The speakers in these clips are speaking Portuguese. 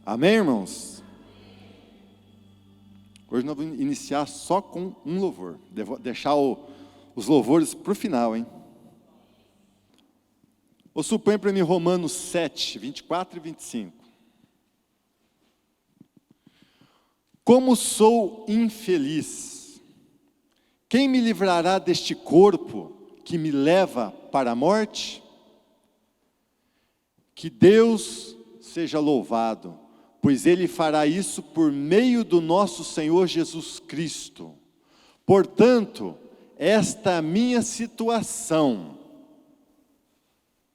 Amém, irmãos? Hoje nós vamos iniciar só com um louvor. Devo deixar os louvores para o final, hein? Ou suponha para mim Romanos 7, 24 e 25. Como sou infeliz! Quem me livrará deste corpo que me leva para a morte? Que Deus seja louvado, pois Ele fará isso por meio do nosso Senhor Jesus Cristo. Portanto, esta é a minha situação.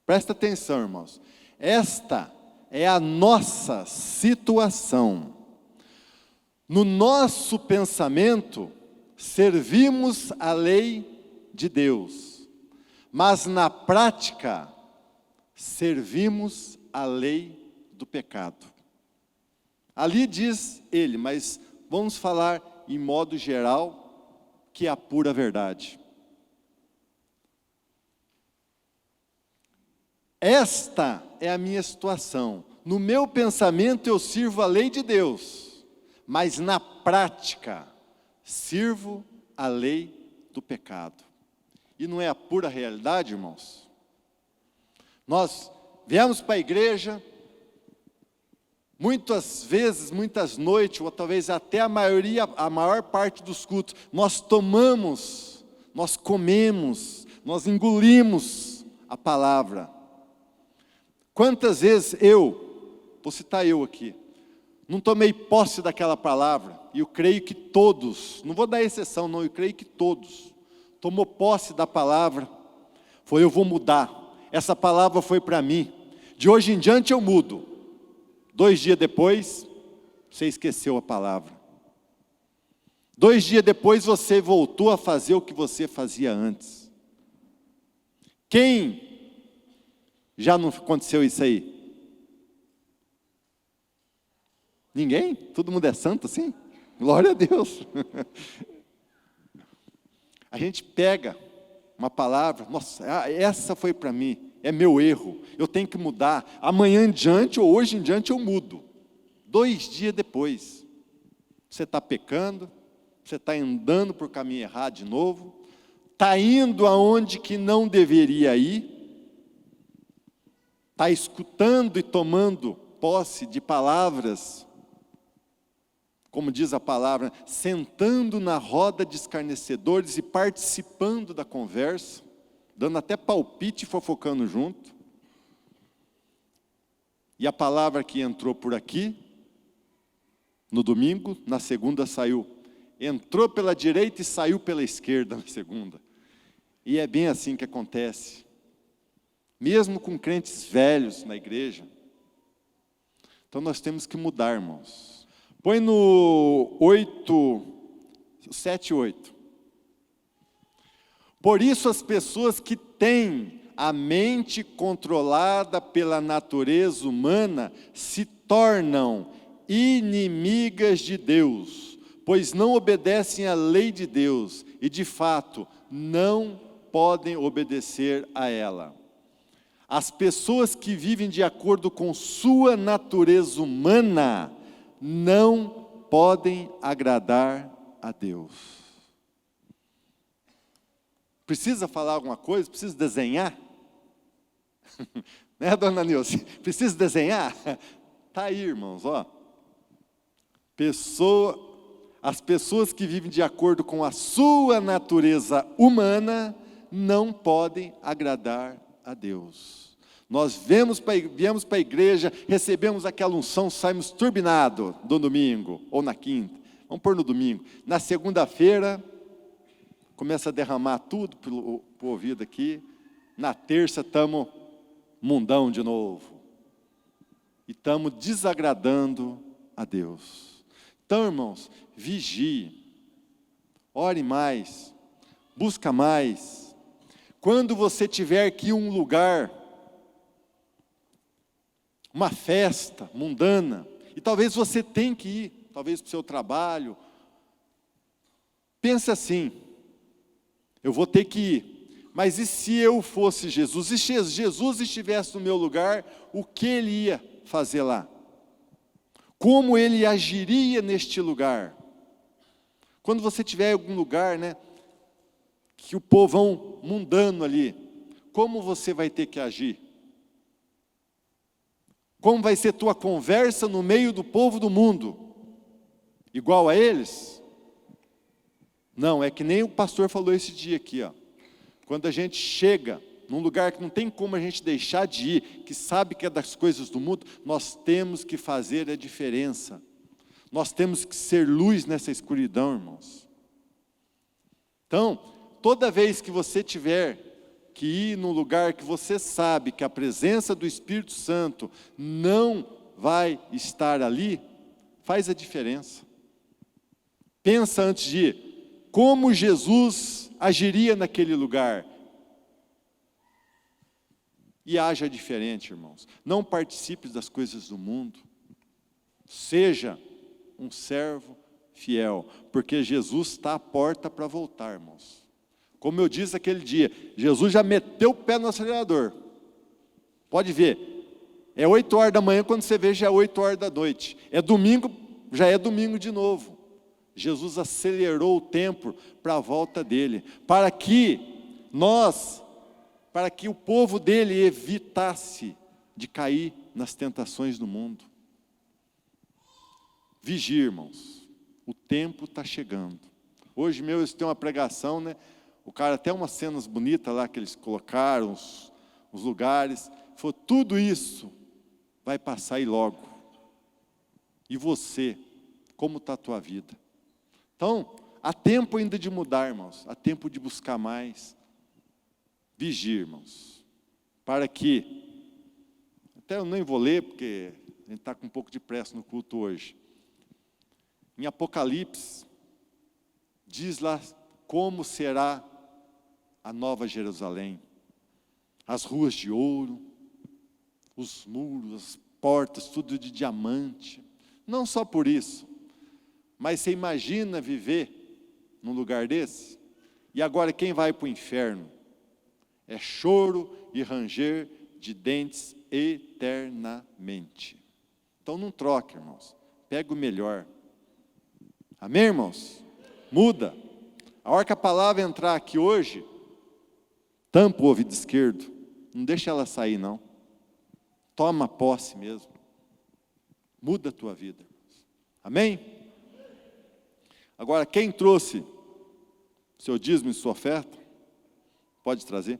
Presta atenção, irmãos. Esta é a nossa situação. No nosso pensamento, servimos a lei de Deus, mas na prática, servimos a lei do pecado. Ali diz ele, mas vamos falar em modo geral, que é a pura verdade. Esta é a minha situação. No meu pensamento eu sirvo a lei de Deus, mas na prática sirvo a lei do pecado. E não é a pura realidade, irmãos? Nós viemos para a igreja, muitas vezes, muitas noites, ou talvez até a maior parte dos cultos, nós tomamos, nós comemos, nós engolimos a palavra. Quantas vezes vou citar eu aqui, não tomei posse daquela palavra, e eu creio que todos, não vou dar exceção não, eu creio que todos, tomou posse da palavra, eu vou mudar, essa palavra foi para mim, de hoje em diante eu mudo. 2 dias depois, você esqueceu a palavra. 2 dias depois, você voltou a fazer o que você fazia antes. Quem já não aconteceu isso aí? Ninguém? Todo mundo é santo assim? Glória a Deus. A gente pega uma palavra, nossa, essa foi para mim, é meu erro, eu tenho que mudar, amanhã em diante ou hoje em diante eu mudo. 2 dias depois, você está pecando, você está andando por caminho errado de novo, está indo aonde que não deveria ir, está escutando e tomando posse de palavras, como diz a palavra, sentando na roda de escarnecedores e participando da conversa, dando até palpite e fofocando junto. E a palavra que entrou por aqui, no domingo, na segunda saiu. Entrou pela direita e saiu pela esquerda na segunda. E é bem assim que acontece. Mesmo com crentes velhos na igreja. Então nós temos que mudar, irmãos. Põe no 7 e 8. Por isso as pessoas que têm a mente controlada pela natureza humana se tornam inimigas de Deus, pois não obedecem à lei de Deus e de fato não podem obedecer a ela. As pessoas que vivem de acordo com sua natureza humana não podem agradar a Deus. Precisa falar alguma coisa? Precisa desenhar? Né, dona Nilce? Precisa desenhar? Está aí, irmãos, ó. As pessoas que vivem de acordo com a sua natureza humana não podem agradar a Deus. Nós viemos para a igreja, recebemos aquela unção, saímos turbinados do domingo, ou na quinta, vamos pôr no domingo. Na segunda-feira, começa a derramar tudo pro ouvido aqui. Na terça estamos mundão de novo. E estamos desagradando a Deus. Então, irmãos, vigie. Ore mais. Busca mais. Quando você tiver que ir a um lugar, uma festa mundana, e talvez você tenha que ir, talvez para o seu trabalho, pense assim, eu vou ter que ir, mas e se eu fosse Jesus? E se Jesus estivesse no meu lugar, o que ele ia fazer lá? como Ele agiria neste lugar. Quando você estiver em algum lugar, né, que o povão mundano ali, como você vai ter que agir? Como vai ser tua conversa no meio do povo do mundo? Igual a eles? Não, é que nem o pastor falou esse dia aqui, ó. Quando a gente chega num lugar que não tem como a gente deixar de ir, que sabe que é das coisas do mundo, nós temos que fazer a diferença. Nós temos que ser luz nessa escuridão, irmãos. Então, toda vez que você tiver que ir num lugar que você sabe que a presença do Espírito Santo não vai estar ali, faz a diferença. Pensa antes de ir, como Jesus agiria naquele lugar. E haja diferente, irmãos. Não participe das coisas do mundo. Seja um servo fiel, porque Jesus está à porta para voltar, irmãos. Como eu disse aquele dia, Jesus já meteu o pé no acelerador. Pode ver, é 8 horas da manhã, quando você vê já é 8 horas da noite. É domingo, já é domingo de novo. Jesus acelerou o tempo para a volta dele, para que o povo dele evitasse de cair nas tentações do mundo. Vigie, irmãos, o tempo está chegando. Hoje mesmo eles têm uma pregação, né? O cara até umas cenas bonitas lá que eles colocaram, os lugares. Falou, tudo isso vai passar e logo. E você, como está a tua vida? Então, há tempo ainda de mudar, irmãos. Há tempo de buscar mais. Vigie, irmãos. Para que, até eu nem vou ler, porque a gente está com um pouco de pressa no culto hoje. Em Apocalipse, diz lá como será a nova Jerusalém. As ruas de ouro, os muros, as portas, tudo de diamante. Não só por isso, mas você imagina viver num lugar desse? E agora quem vai para o inferno? É choro e ranger de dentes eternamente. Então não troque, irmãos. Pega o melhor. Amém, irmãos? Muda. A hora que a palavra entrar aqui hoje, tampa o ouvido esquerdo. Não deixa ela sair, não. Toma posse mesmo. Muda a tua vida. Amém? Agora, quem trouxe seu dízimo e sua oferta, pode trazer.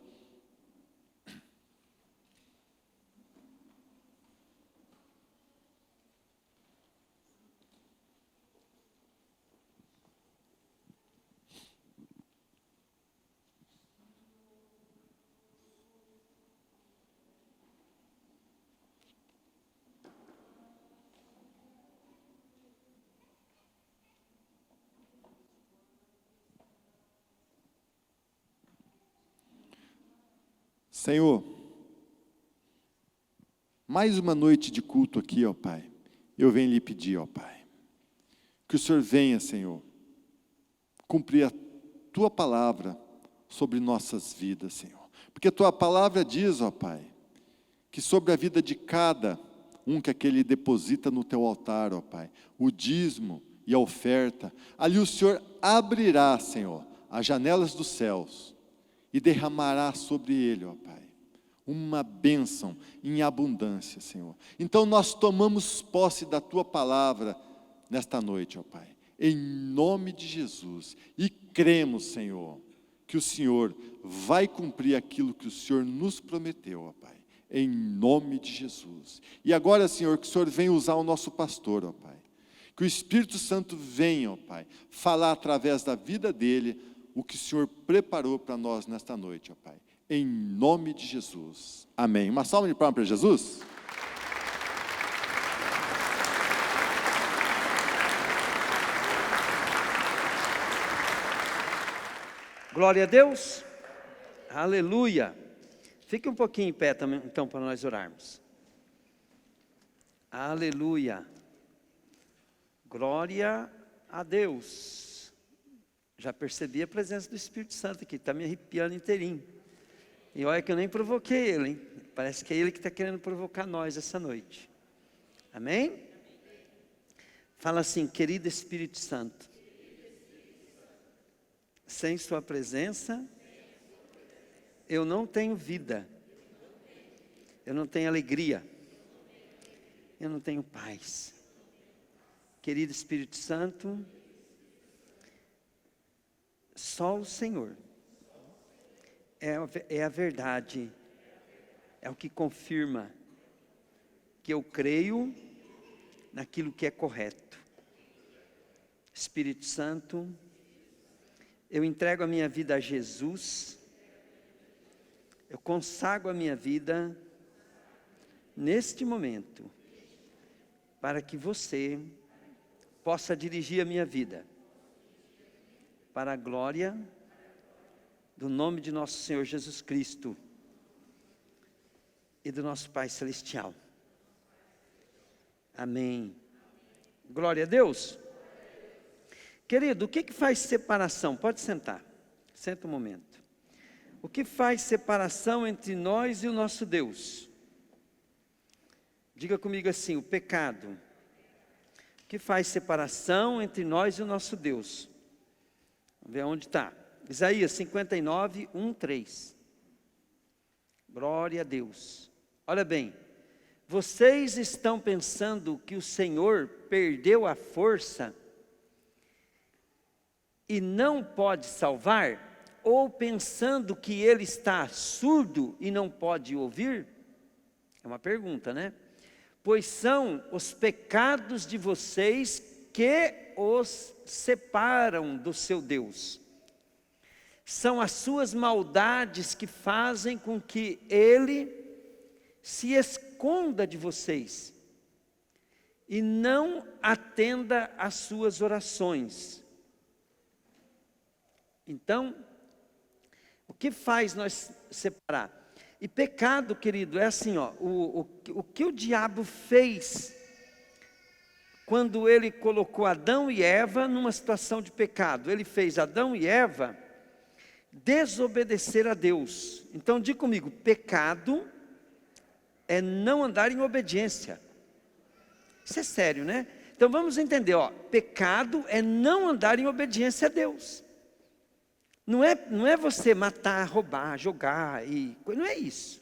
Senhor, mais uma noite de culto aqui, ó Pai. Eu venho lhe pedir, ó Pai, que o Senhor venha, Senhor, cumprir a Tua palavra sobre nossas vidas, Senhor. Porque a Tua palavra diz, ó Pai, que sobre a vida de cada um que aquele deposita no Teu altar, ó Pai, o dízimo e a oferta, ali o Senhor abrirá, Senhor, as janelas dos céus e derramará sobre ele, ó Pai, uma bênção em abundância, Senhor. Então nós tomamos posse da Tua palavra nesta noite, ó Pai, em nome de Jesus, e cremos, Senhor, que o Senhor vai cumprir aquilo que o Senhor nos prometeu, ó Pai, em nome de Jesus. E agora, Senhor, que o Senhor venha usar o nosso pastor, ó Pai, que o Espírito Santo venha, ó Pai, falar através da vida dele o que o Senhor preparou para nós nesta noite, ó Pai, em nome de Jesus. Amém. Uma salva de palmas para Jesus. Glória a Deus. Aleluia. Fique um pouquinho em pé também, então, para nós orarmos. Aleluia. Glória a Deus. Já percebi a presença do Espírito Santo aqui, está me arrepiando inteirinho. E olha que eu nem provoquei ele, hein? Parece que é ele que está querendo provocar nós essa noite. Amém? Fala assim: querido Espírito Santo, sem sua presença, eu não tenho vida, eu não tenho alegria, eu não tenho paz. Querido Espírito Santo, só o Senhor é a verdade, é o que confirma que eu creio naquilo que é correto. Espírito Santo, eu entrego a minha vida a Jesus, eu consagro a minha vida neste momento, para que você possa dirigir a minha vida, para a glória do nome de nosso Senhor Jesus Cristo e do nosso Pai Celestial. Amém. Glória a Deus. Querido, o que faz separação? Pode sentar, senta um momento. O que faz separação entre nós e o nosso Deus? Diga comigo assim: o pecado. O que faz separação entre nós e o nosso Deus? Vamos ver onde está. Isaías 59, 1, 3. Glória a Deus. Olha bem, vocês estão pensando que o Senhor perdeu a força e não pode salvar? Ou pensando que Ele está surdo e não pode ouvir? É uma pergunta, né? Pois são os pecados de vocês que os separam do seu Deus. São as suas maldades que fazem com que Ele se esconda de vocês e não atenda às suas orações. Então, o que faz nós separar? E pecado, querido, é assim, ó, o que o diabo fez quando ele colocou Adão e Eva numa situação de pecado? Ele fez Adão e Eva desobedecer a Deus. Então diga comigo: pecado é não andar em obediência. Isso é sério, né? Então vamos entender, ó, pecado é não andar em obediência a Deus. Não é você matar, roubar, jogar, não é isso.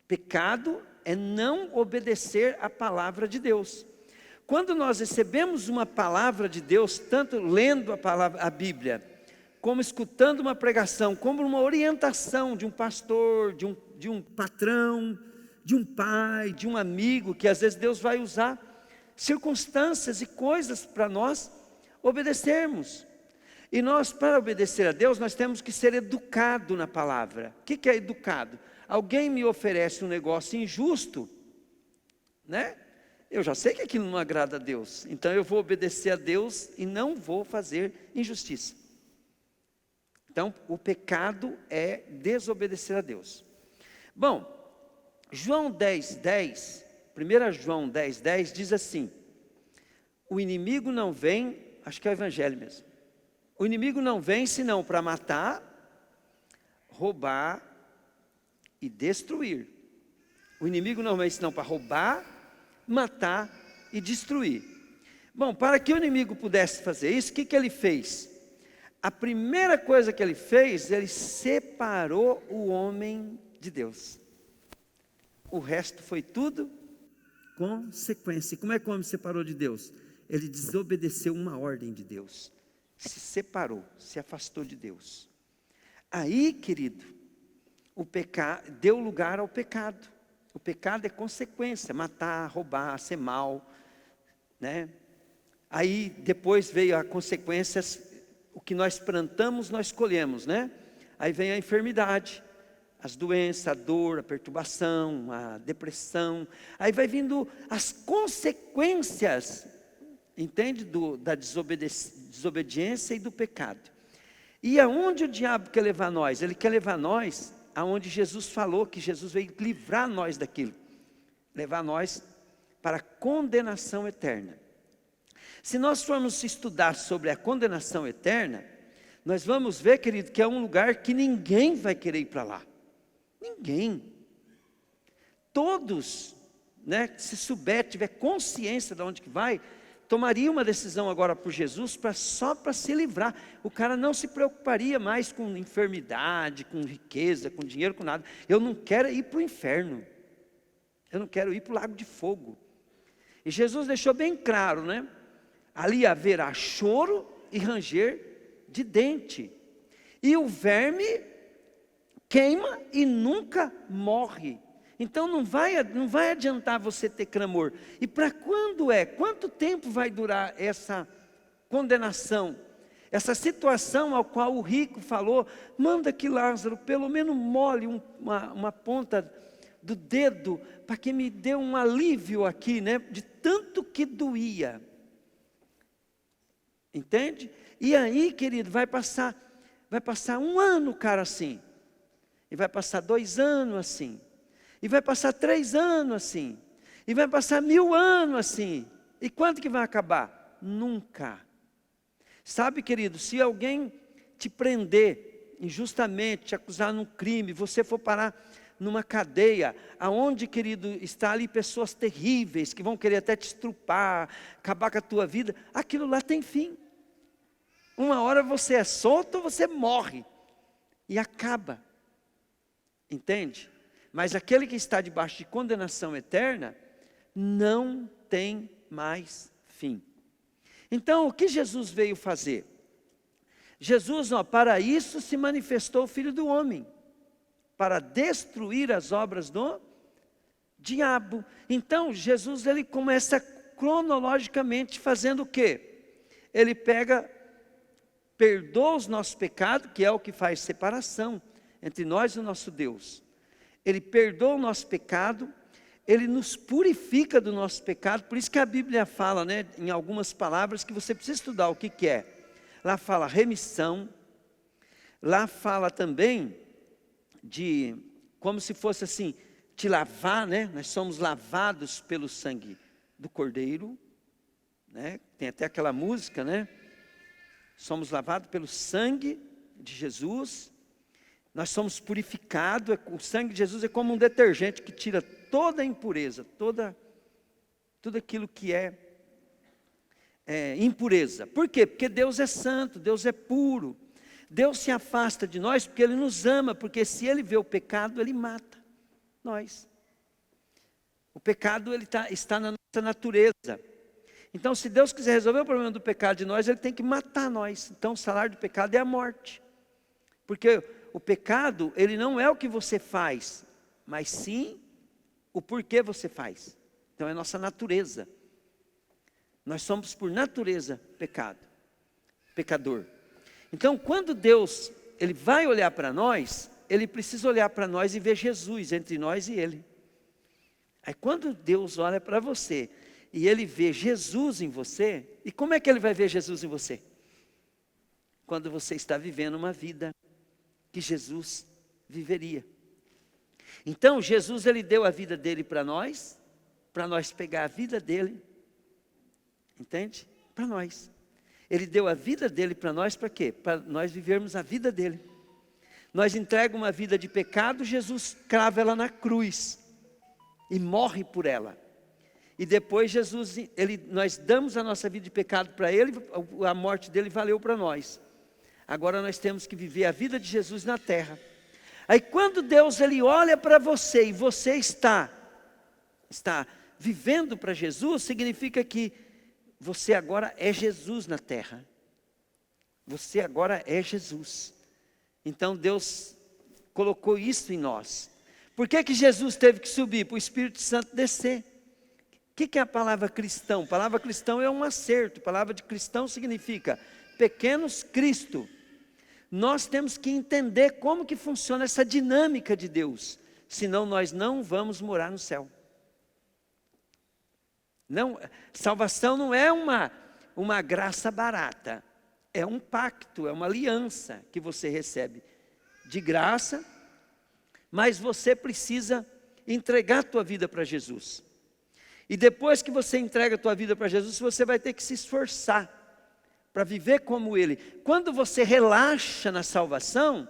Pecado é não obedecer a palavra de Deus. Quando nós recebemos uma palavra de Deus, tanto lendo a Bíblia, como escutando uma pregação, como uma orientação de um pastor, de um patrão, de um pai, de um amigo, que às vezes Deus vai usar circunstâncias e coisas para nós obedecermos. E nós, para obedecer a Deus, nós temos que ser educado na palavra. O que é educado? Alguém me oferece um negócio injusto, né? Eu já sei que aquilo não agrada a Deus, então eu vou obedecer a Deus e não vou fazer injustiça. Então, o pecado é desobedecer a Deus. Bom, João 10:10, 1 João 10:10 diz assim: o inimigo não vem, acho que é o evangelho mesmo. O inimigo não vem senão para matar, roubar e destruir. O inimigo não vem senão para roubar, matar e destruir. Bom, para que o inimigo pudesse fazer isso, o que ele fez? A primeira coisa que ele fez, ele separou o homem de Deus. O resto foi tudo consequência. E como é que o homem se separou de Deus? Ele desobedeceu uma ordem de Deus. Se separou, se afastou de Deus. Aí, querido, o pecado deu lugar ao pecado. O pecado é consequência: matar, roubar, ser mal, né? Aí depois veio a consequência: o que nós plantamos, nós colhemos, né? Aí vem a enfermidade, as doenças, a dor, a perturbação, a depressão. Aí vai vindo as consequências, entende? Da desobediência e do pecado. E aonde o diabo quer levar nós? Ele quer levar nós aonde Jesus falou que Jesus veio livrar nós daquilo, levar nós para a condenação eterna. Se nós formos estudar sobre a condenação eterna, nós vamos ver, querido, que é um lugar que ninguém vai querer ir para lá. Ninguém. Todos, né, se souber, tiver consciência de onde que vai, tomaria uma decisão agora por Jesus só para se livrar. O cara não se preocuparia mais com enfermidade, com riqueza, com dinheiro, com nada. Eu não quero ir para o inferno. Eu não quero ir para o lago de fogo. E Jesus deixou bem claro, né? Ali haverá choro e ranger de dente. E o verme queima e nunca morre. Então não vai adiantar você ter clamor. E para quando é? Quanto tempo vai durar essa condenação? Essa situação ao qual o rico falou, manda que Lázaro pelo menos molhe uma ponta do dedo, para que me dê um alívio aqui, né? De tanto que doía. Entende? E aí, querido, vai passar 1 ano, cara, assim. E vai passar 2 anos assim. E vai passar 3 anos assim. E vai passar 1000 anos assim. E quando que vai acabar? Nunca. Sabe, querido, se alguém te prender injustamente, te acusar num crime, você for parar numa cadeia, aonde, querido, está ali pessoas terríveis, que vão querer até te estrupar, acabar com a tua vida, aquilo lá tem fim. Uma hora você é solto, você morre. E acaba. Entende? Mas aquele que está debaixo de condenação eterna, não tem mais fim. Então, o que Jesus veio fazer? Jesus, para isso se manifestou o Filho do Homem, para destruir as obras do diabo. Então, Jesus, ele começa cronologicamente fazendo o quê? Ele perdoa os nossos pecados, que é o que faz separação entre nós e o nosso Deus. Ele perdoa o nosso pecado, Ele nos purifica do nosso pecado. Por isso que a Bíblia fala, né, em algumas palavras, que você precisa estudar o que é. Lá fala remissão, lá fala também de, como se fosse assim, te lavar, né? Nós somos lavados pelo sangue do Cordeiro, né? Tem até aquela música, né? Somos lavados pelo sangue de Jesus. Nós somos purificados, o sangue de Jesus é como um detergente que tira toda a impureza, tudo aquilo que é impureza. Por quê? Porque Deus é santo, Deus é puro. Deus se afasta de nós porque Ele nos ama, porque se Ele vê o pecado, Ele mata nós. O pecado está na nossa natureza. Então, se Deus quiser resolver o problema do pecado de nós, Ele tem que matar nós. Então, o salário do pecado é a morte. Porque o pecado, ele não é o que você faz, mas sim o porquê você faz. Então é nossa natureza. Nós somos por natureza pecador. Então quando Deus, Ele vai olhar para nós, Ele precisa olhar para nós e ver Jesus entre nós e Ele. Aí quando Deus olha para você e Ele vê Jesus em você, e como é que Ele vai ver Jesus em você? Quando você está vivendo uma vida que Jesus viveria. Então Jesus, Ele deu a vida dele para nós pegar a vida dele, entende? Para nós. Ele deu a vida dele para nós para quê? Para nós vivermos a vida dele. Nós entregamos uma vida de pecado, Jesus crava ela na cruz e morre por ela. E depois nós damos a nossa vida de pecado para Ele, a morte dele valeu para nós. Agora nós temos que viver a vida de Jesus na terra. Aí quando Deus, Ele olha para você e você está vivendo para Jesus, significa que você agora é Jesus na terra. Você agora é Jesus. Então Deus colocou isso em nós. Por que Jesus teve que subir? Para o Espírito Santo descer. O que é a palavra cristão? A palavra cristão é um acerto. A palavra de cristão significa pequenos Cristo. Nós temos que entender como que funciona essa dinâmica de Deus, senão nós não vamos morar no céu. Não, salvação não é uma graça barata, é um pacto, é uma aliança que você recebe de graça, mas você precisa entregar a tua vida para Jesus. E depois que você entrega a tua vida para Jesus, você vai ter que se esforçar para viver como Ele. Quando você relaxa na salvação,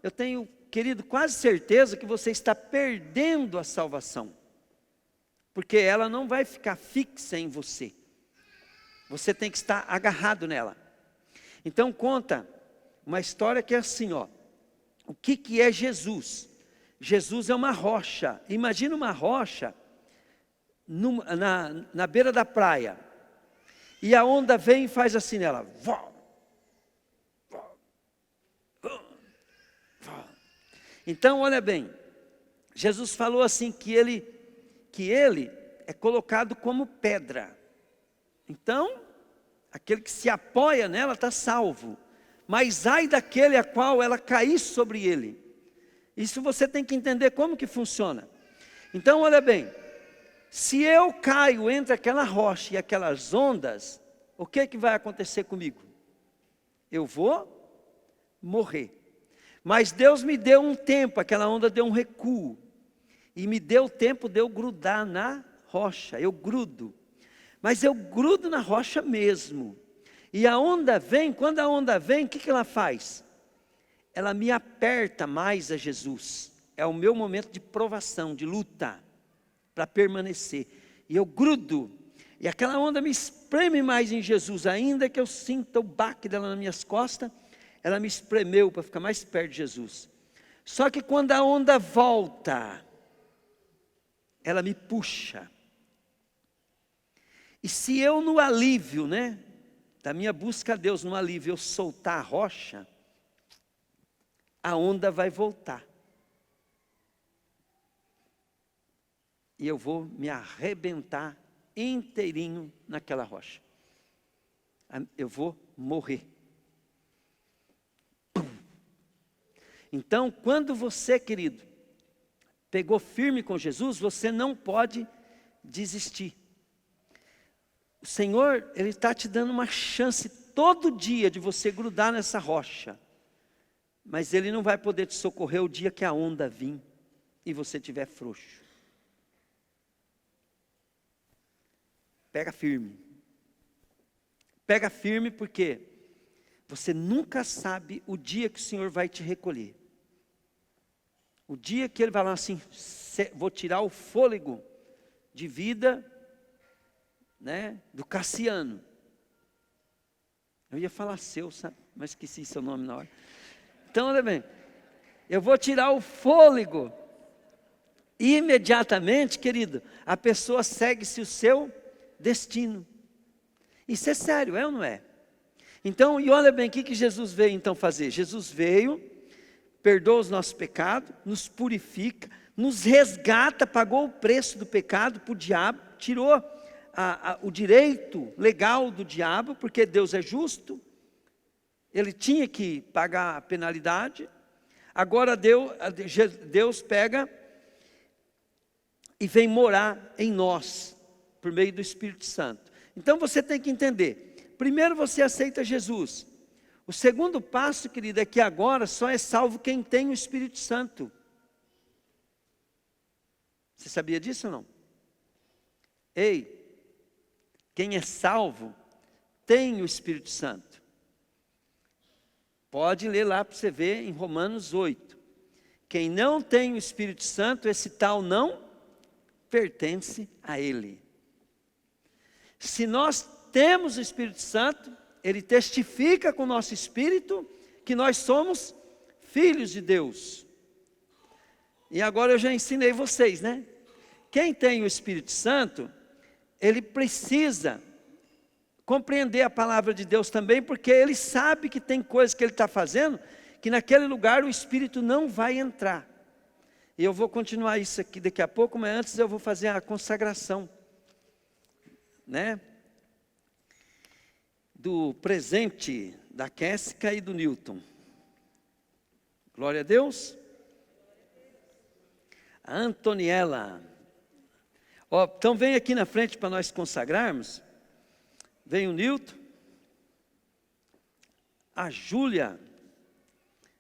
eu tenho, querido, quase certeza que você está perdendo a salvação. Porque ela não vai ficar fixa em você. Você tem que estar agarrado nela. Então conta uma história que é assim, ó. O que é Jesus? Jesus é uma rocha. Imagina uma rocha na beira da praia. E a onda vem e faz assim nela. Então, olha bem. Jesus falou assim que ele é colocado como pedra. Então, aquele que se apoia nela está salvo. Mas ai daquele a qual ela cair sobre ele. Isso você tem que entender como que funciona. Então, olha bem. Se eu caio entre aquela rocha e aquelas ondas, o que vai acontecer comigo? Eu vou morrer. Mas Deus me deu um tempo, aquela onda deu um recuo. E me deu tempo de eu grudar na rocha. Eu grudo. Mas eu grudo na rocha mesmo. E a onda vem, quando a onda vem, o que ela faz? Ela me aperta mais a Jesus. É o meu momento de provação, de luta, para permanecer. E eu grudo. E aquela onda me espreme mais em Jesus, ainda que eu sinta o baque dela nas minhas costas, ela me espremeu para ficar mais perto de Jesus. Só que quando a onda volta, ela me puxa. E se eu no alívio, da minha busca a Deus no alívio, eu soltar a rocha, a onda vai voltar. E eu vou me arrebentar inteirinho naquela rocha. Eu vou morrer. Então, quando você, querido, pegou firme com Jesus, você não pode desistir. O Senhor, Ele está te dando uma chance todo dia de você grudar nessa rocha. Mas Ele não vai poder te socorrer o dia que a onda vir e você estiver frouxo. Pega firme. Pega firme porque você nunca sabe o dia que o Senhor vai te recolher. O dia que Ele vai lá assim, vou tirar o fôlego de vida, do Cassiano. Eu ia falar seu, sabe? Mas esqueci seu nome na hora. Então, olha bem, eu vou tirar o fôlego. E imediatamente, querido, a pessoa segue-se o seu destino. Isso é sério, é ou não é? Então, e olha bem, o que Jesus veio então fazer? Jesus veio, perdoa os nossos pecados, nos purifica, nos resgata, pagou o preço do pecado para o diabo, tirou o direito legal do diabo, porque Deus é justo, Ele tinha que pagar a penalidade. Agora Deus pega e vem morar em nós, por meio do Espírito Santo. Então você tem que entender, primeiro você aceita Jesus. O segundo passo, querido, é que agora só é salvo quem tem o Espírito Santo. Você sabia disso ou não? Ei, quem é salvo tem o Espírito Santo. Pode ler lá para você ver em Romanos 8. Quem não tem o Espírito Santo, esse tal não pertence a Ele. Se nós temos o Espírito Santo, Ele testifica com o nosso espírito que nós somos filhos de Deus. E agora eu já ensinei vocês, Quem tem o Espírito Santo, ele precisa compreender a palavra de Deus também, porque ele sabe que tem coisas que ele está fazendo, que naquele lugar o Espírito não vai entrar. E eu vou continuar isso aqui daqui a pouco, mas antes eu vou fazer a consagração, do presente da Késsica e do Newton. Glória a Deus. A Antoniela. Então vem aqui na frente para nós consagrarmos. Vem o Newton. A Júlia.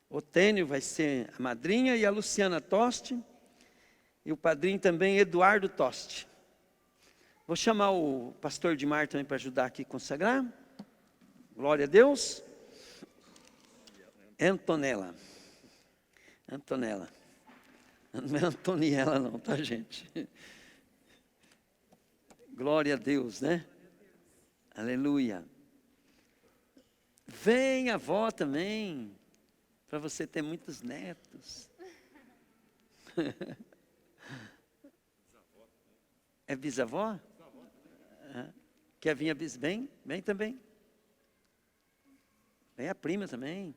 O Tênio vai ser a madrinha e a Luciana Toste. E o padrinho também, Eduardo Toste. Vou chamar o pastor Dimar também para ajudar aqui a consagrar. Glória a Deus. Antonella. Não é Antoniela não, tá, gente? Glória a Deus, Aleluia. Vem a avó também, para você ter muitos netos. É bisavó? Quer vir a bis? Vem também. Vem a prima também.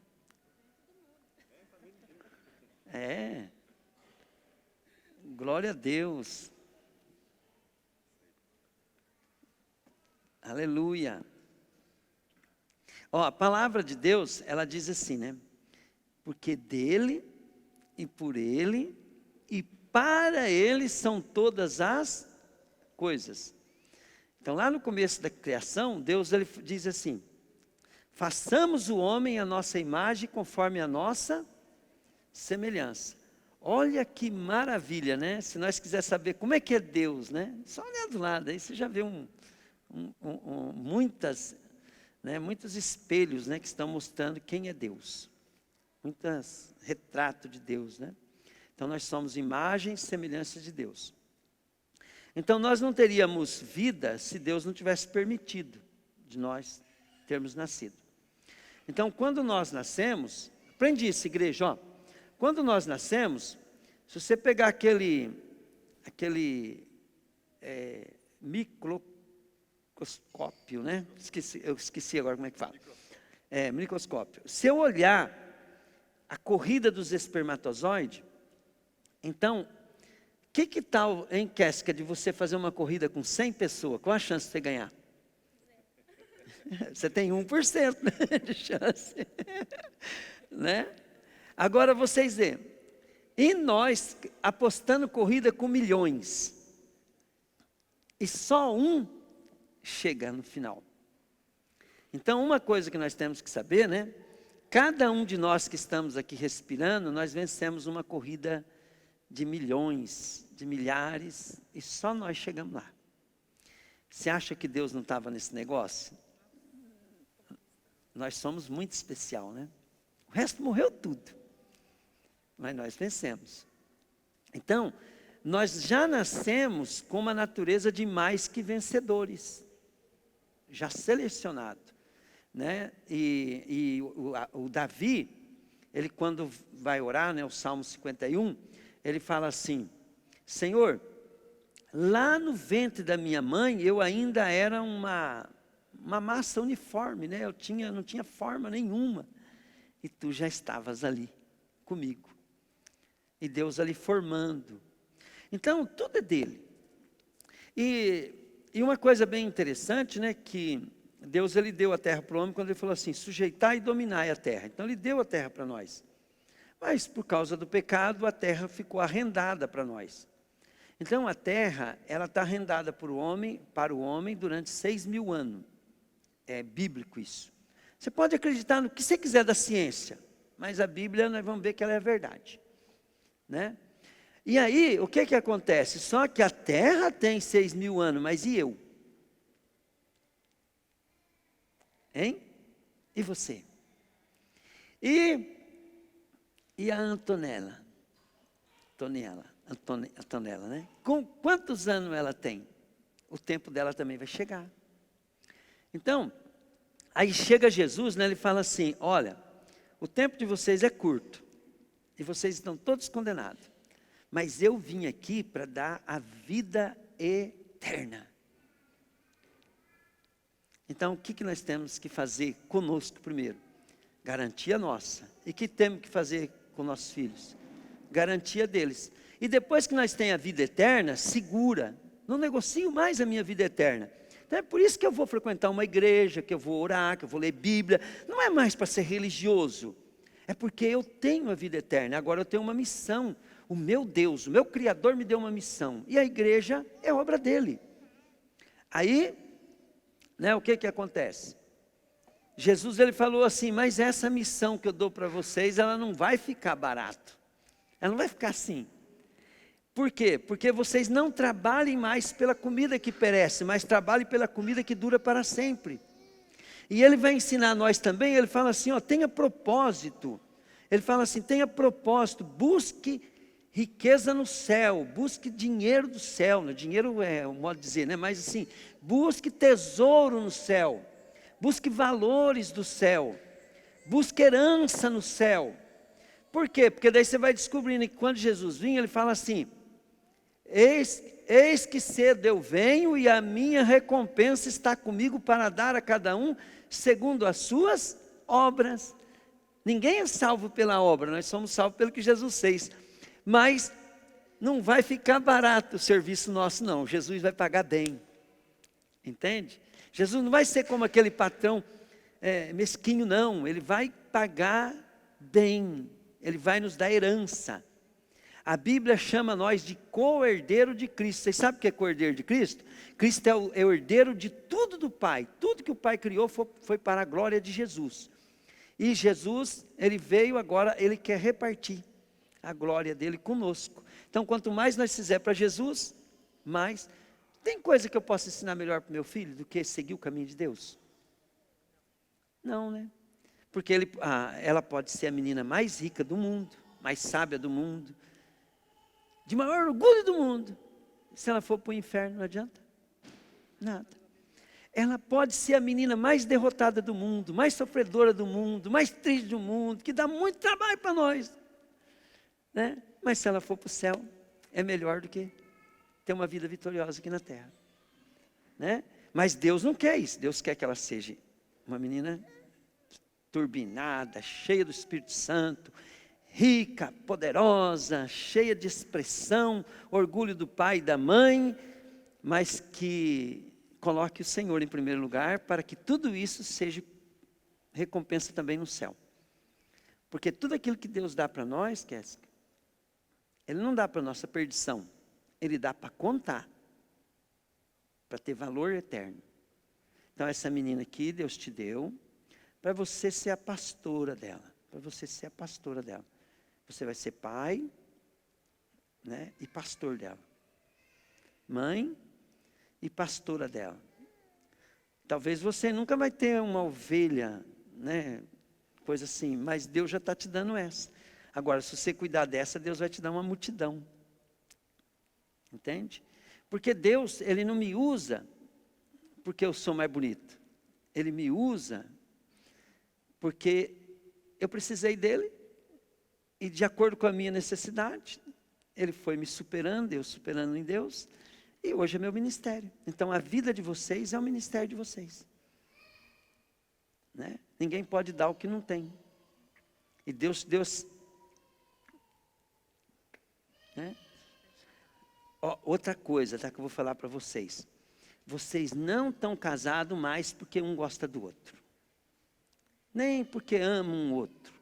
É. Glória a Deus. Aleluia. Ó, a palavra de Deus, ela diz assim, né? Porque dele e por ele e para ele são todas as coisas. Então, lá no começo da criação, Deus ele diz assim: façamos o homem à nossa imagem conforme a nossa semelhança. Olha que maravilha, né? Se nós quisermos saber como é que é Deus, né? Só olhar do lado, aí você já vê muitos espelhos, né, que estão mostrando quem é Deus. Muitos retratos de Deus, né? Então nós somos imagem e semelhança de Deus. Então nós não teríamos vida se Deus não tivesse permitido de nós termos nascido. Então quando nós nascemos, aprende isso, igreja, ó. Quando nós nascemos, se você pegar aquele microscópio, né? Eu esqueci agora como é que fala. Microscópio. Se eu olhar a corrida dos espermatozoides, então, que tal, hein, Késsica, de você fazer uma corrida com 100 pessoas? Qual a chance de você ganhar? Você tem 1%, né, de chance. Né? Agora vocês veem, e nós apostando corrida com milhões, e só um chega no final. Então uma coisa que nós temos que saber, né? Cada um de nós que estamos aqui respirando, nós vencemos uma corrida de milhões, de milhares, e só nós chegamos lá. Você acha que Deus não estava nesse negócio? Nós somos muito especial, né? O resto morreu tudo. Mas nós vencemos. Então, nós já nascemos com uma natureza de mais que vencedores. Já selecionado. Né? E o Davi, ele quando vai orar, né, o Salmo 51, ele fala assim: Senhor, lá no ventre da minha mãe, eu ainda era uma massa uniforme, né? Não tinha forma nenhuma. E tu já estavas ali comigo. E Deus ali formando. Então, tudo é dele. E uma coisa bem interessante, né? Que Deus ele deu a terra para o homem quando ele falou assim: sujeitai e dominai a terra. Então ele deu a terra para nós. Mas por causa do pecado, a terra ficou arrendada para nós. Então a terra, ela está arrendada para o homem durante 6.000 anos. É bíblico isso. Você pode acreditar no que você quiser da ciência, mas a Bíblia nós vamos ver que ela é verdade. Né? E aí, o que acontece? Só que a terra tem 6.000 anos, mas e eu? Hein? E você? E a Antonella, né? Com quantos anos ela tem? O tempo dela também vai chegar. Então, aí chega Jesus, né? Ele fala assim: olha, o tempo de vocês é curto, e vocês estão todos condenados, mas eu vim aqui para dar a vida eterna. Então, o que nós temos que fazer conosco primeiro? Garantia nossa. E o que temos que fazer com nossos filhos? Garantia deles. E depois que nós tenhamos a vida eterna, segura. Não negocio mais a minha vida eterna. Então é por isso que eu vou frequentar uma igreja, que eu vou orar, que eu vou ler Bíblia. Não é mais para ser religioso. É porque eu tenho a vida eterna. Agora eu tenho uma missão. O meu Deus, o meu Criador me deu uma missão. E a igreja é obra dele. Aí, né, o que acontece? Jesus ele falou assim: mas essa missão que eu dou para vocês, ela não vai ficar barato. Ela não vai ficar assim. Por quê? Porque vocês não trabalhem mais pela comida que perece, mas trabalhem pela comida que dura para sempre. E ele vai ensinar a nós também, ele fala assim, ó, tenha propósito. Ele fala assim, tenha propósito, busque riqueza no céu, busque dinheiro do céu, né? Dinheiro é o modo de dizer, né? Mas assim, busque tesouro no céu, busque valores do céu, busque herança no céu. Por quê? Porque daí você vai descobrindo que quando Jesus vinha, ele fala assim: eis que cedo eu venho e a minha recompensa está comigo para dar a cada um segundo as suas obras. Ninguém é salvo pela obra, nós somos salvos pelo que Jesus fez. Mas não vai ficar barato o serviço nosso, não. Jesus vai pagar bem. Entende? Jesus não vai ser como aquele patrão mesquinho, não. Ele vai pagar bem. Ele vai nos dar herança. A Bíblia chama nós de co-herdeiro de Cristo. Vocês sabem o que é co-herdeiro de Cristo? Cristo é o herdeiro de tudo do Pai. Tudo que o Pai criou foi para a glória de Jesus. E Jesus, ele veio agora, ele quer repartir a glória dele conosco. Então, quanto mais nós fizer para Jesus, mais. Tem coisa que eu posso ensinar melhor para o meu filho do que seguir o caminho de Deus? Não, né? Porque ela pode ser a menina mais rica do mundo, mais sábia do mundo, de maior orgulho do mundo. Se ela for para o inferno, não adianta nada. Ela pode ser a menina mais derrotada do mundo, mais sofredora do mundo, mais triste do mundo, que dá muito trabalho para nós, né? Mas se ela for para o céu, é melhor do que ter uma vida vitoriosa aqui na terra, né? Mas Deus não quer isso. Deus quer que ela seja uma menina turbinada, cheia do Espírito Santo, rica, poderosa, cheia de expressão, orgulho do pai e da mãe, mas que coloque o Senhor em primeiro lugar, para que tudo isso seja recompensa também no céu. Porque tudo aquilo que Deus dá para nós, Késsica, Ele não dá para nossa perdição, Ele dá para contar, para ter valor eterno. Então essa menina aqui, Deus te deu, para você ser a pastora dela, para você ser a pastora dela. Você vai ser pai, né, e pastor dela. Mãe e pastora dela. Talvez você nunca vai ter uma ovelha, né, coisa assim, mas Deus já está te dando essa. Agora, se você cuidar dessa, Deus vai te dar uma multidão. Entende? Porque Deus, Ele não me usa porque eu sou mais bonito. Ele me usa porque eu precisei dEle. E de acordo com a minha necessidade, Ele foi me superando, eu superando em Deus. E hoje é meu ministério. Então a vida de vocês é o ministério de vocês, né? Ninguém pode dar o que não tem. E Deus, né? Outra coisa, tá, que eu vou falar para vocês. Vocês não estão casados mais porque um gosta do outro, nem porque amam um outro.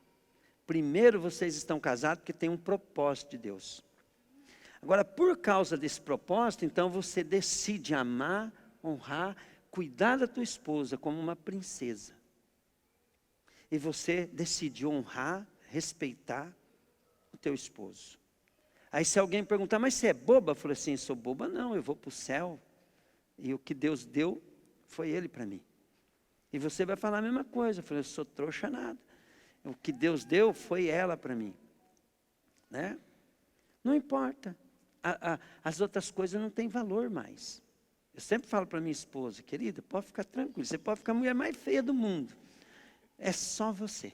Primeiro vocês estão casados porque tem um propósito de Deus. Agora, por causa desse propósito, então você decide amar, honrar, cuidar da tua esposa como uma princesa. E você decide honrar, respeitar o teu esposo. Aí se alguém perguntar, mas você é boba? Eu falei assim, sou boba não, eu vou para o céu. E o que Deus deu, foi Ele para mim. E você vai falar a mesma coisa. Eu falei, eu sou trouxa nada. O que Deus deu, foi ela para mim, né? Não importa. As outras coisas não têm valor mais. Eu sempre falo para minha esposa, querida, pode ficar tranquila, você pode ficar a mulher mais feia do mundo. É só você.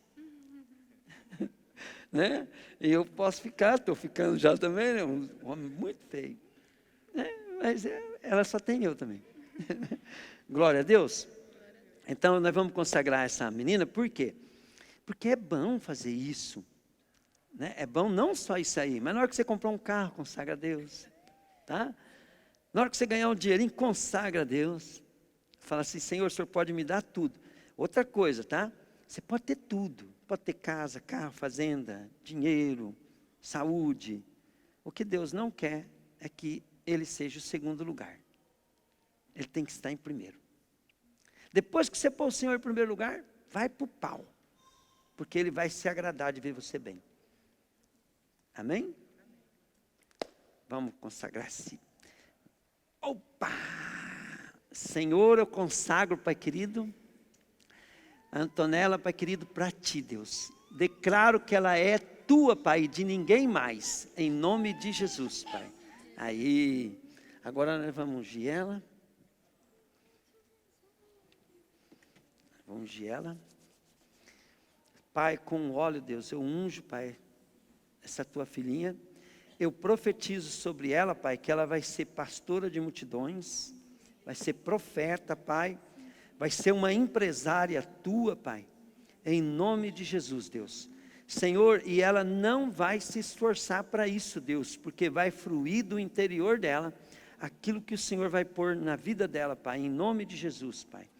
Né? E eu posso ficar, estou ficando já também, né? Um homem muito feio. Né? Mas ela só tem eu também. Glória a Deus. Então nós vamos consagrar essa menina, por quê? Porque é bom fazer isso. Né? É bom não só isso aí, mas na hora que você comprar um carro, consagra a Deus. Tá? Na hora que você ganhar um dinheirinho, consagra a Deus. Fala assim, Senhor, o Senhor pode me dar tudo. Outra coisa, tá? Você pode ter tudo. Pode ter casa, carro, fazenda, dinheiro, saúde. O que Deus não quer é que Ele seja o segundo lugar. Ele tem que estar em primeiro. Depois que você pôr o Senhor em primeiro lugar, vai para o pau. Porque Ele vai se agradar de ver você bem. Amém? Vamos consagrar-se. Opa! Senhor, eu consagro, Pai querido, a Antonella, Pai querido, para Ti, Deus. Declaro que ela é tua, Pai, e de ninguém mais, em nome de Jesus, Pai. Aí, agora nós vamos ungir ela. Vamos ungir ela. Pai, com óleo, Deus, eu unjo, Pai, essa tua filhinha. Eu profetizo sobre ela, Pai, que ela vai ser pastora de multidões, vai ser profeta, Pai, vai ser uma empresária tua, Pai, em nome de Jesus, Deus. Senhor, e ela não vai se esforçar para isso, Deus, porque vai fluir do interior dela aquilo que o Senhor vai pôr na vida dela, Pai, em nome de Jesus, Pai.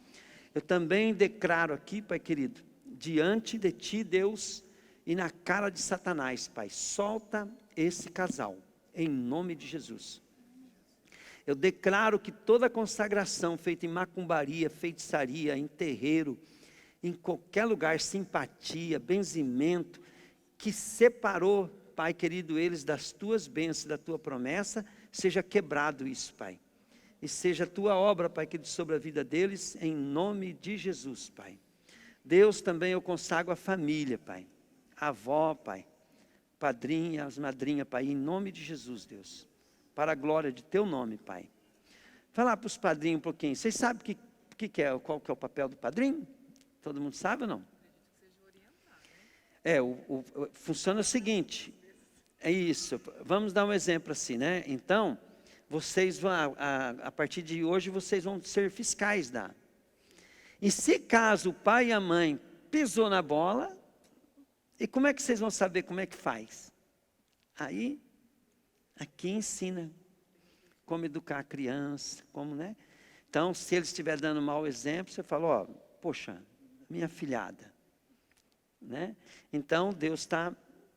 Eu também declaro aqui, Pai querido, diante de Ti, Deus, e na cara de Satanás, Pai, solta esse casal, em nome de Jesus. Eu declaro que toda consagração feita em macumbaria, feitiçaria, em terreiro, em qualquer lugar, simpatia, benzimento, que separou, Pai querido, eles das Tuas bênçãos, da Tua promessa, seja quebrado isso, Pai. E seja a Tua obra, Pai querido, sobre a vida deles, em nome de Jesus, Pai. Deus, também eu consagro a família, Pai. A avó, Pai. Padrinha, as madrinhas, Pai, em nome de Jesus, Deus. Para a glória de Teu nome, Pai. Falar para os padrinhos um pouquinho. Vocês sabem qual que é o papel do padrinho? Todo mundo sabe ou não? Funciona o seguinte. É isso. Vamos dar um exemplo assim, né? Então, vocês vão, a partir de hoje, vocês vão ser fiscais da. E se caso o pai e a mãe pisou na bola, e como é que vocês vão saber como é que faz? Aí, aqui ensina como educar a criança, como, né? Então, se ele estiver dando mau exemplo, você fala, ó, poxa, minha filhada, né? Então, Deus está,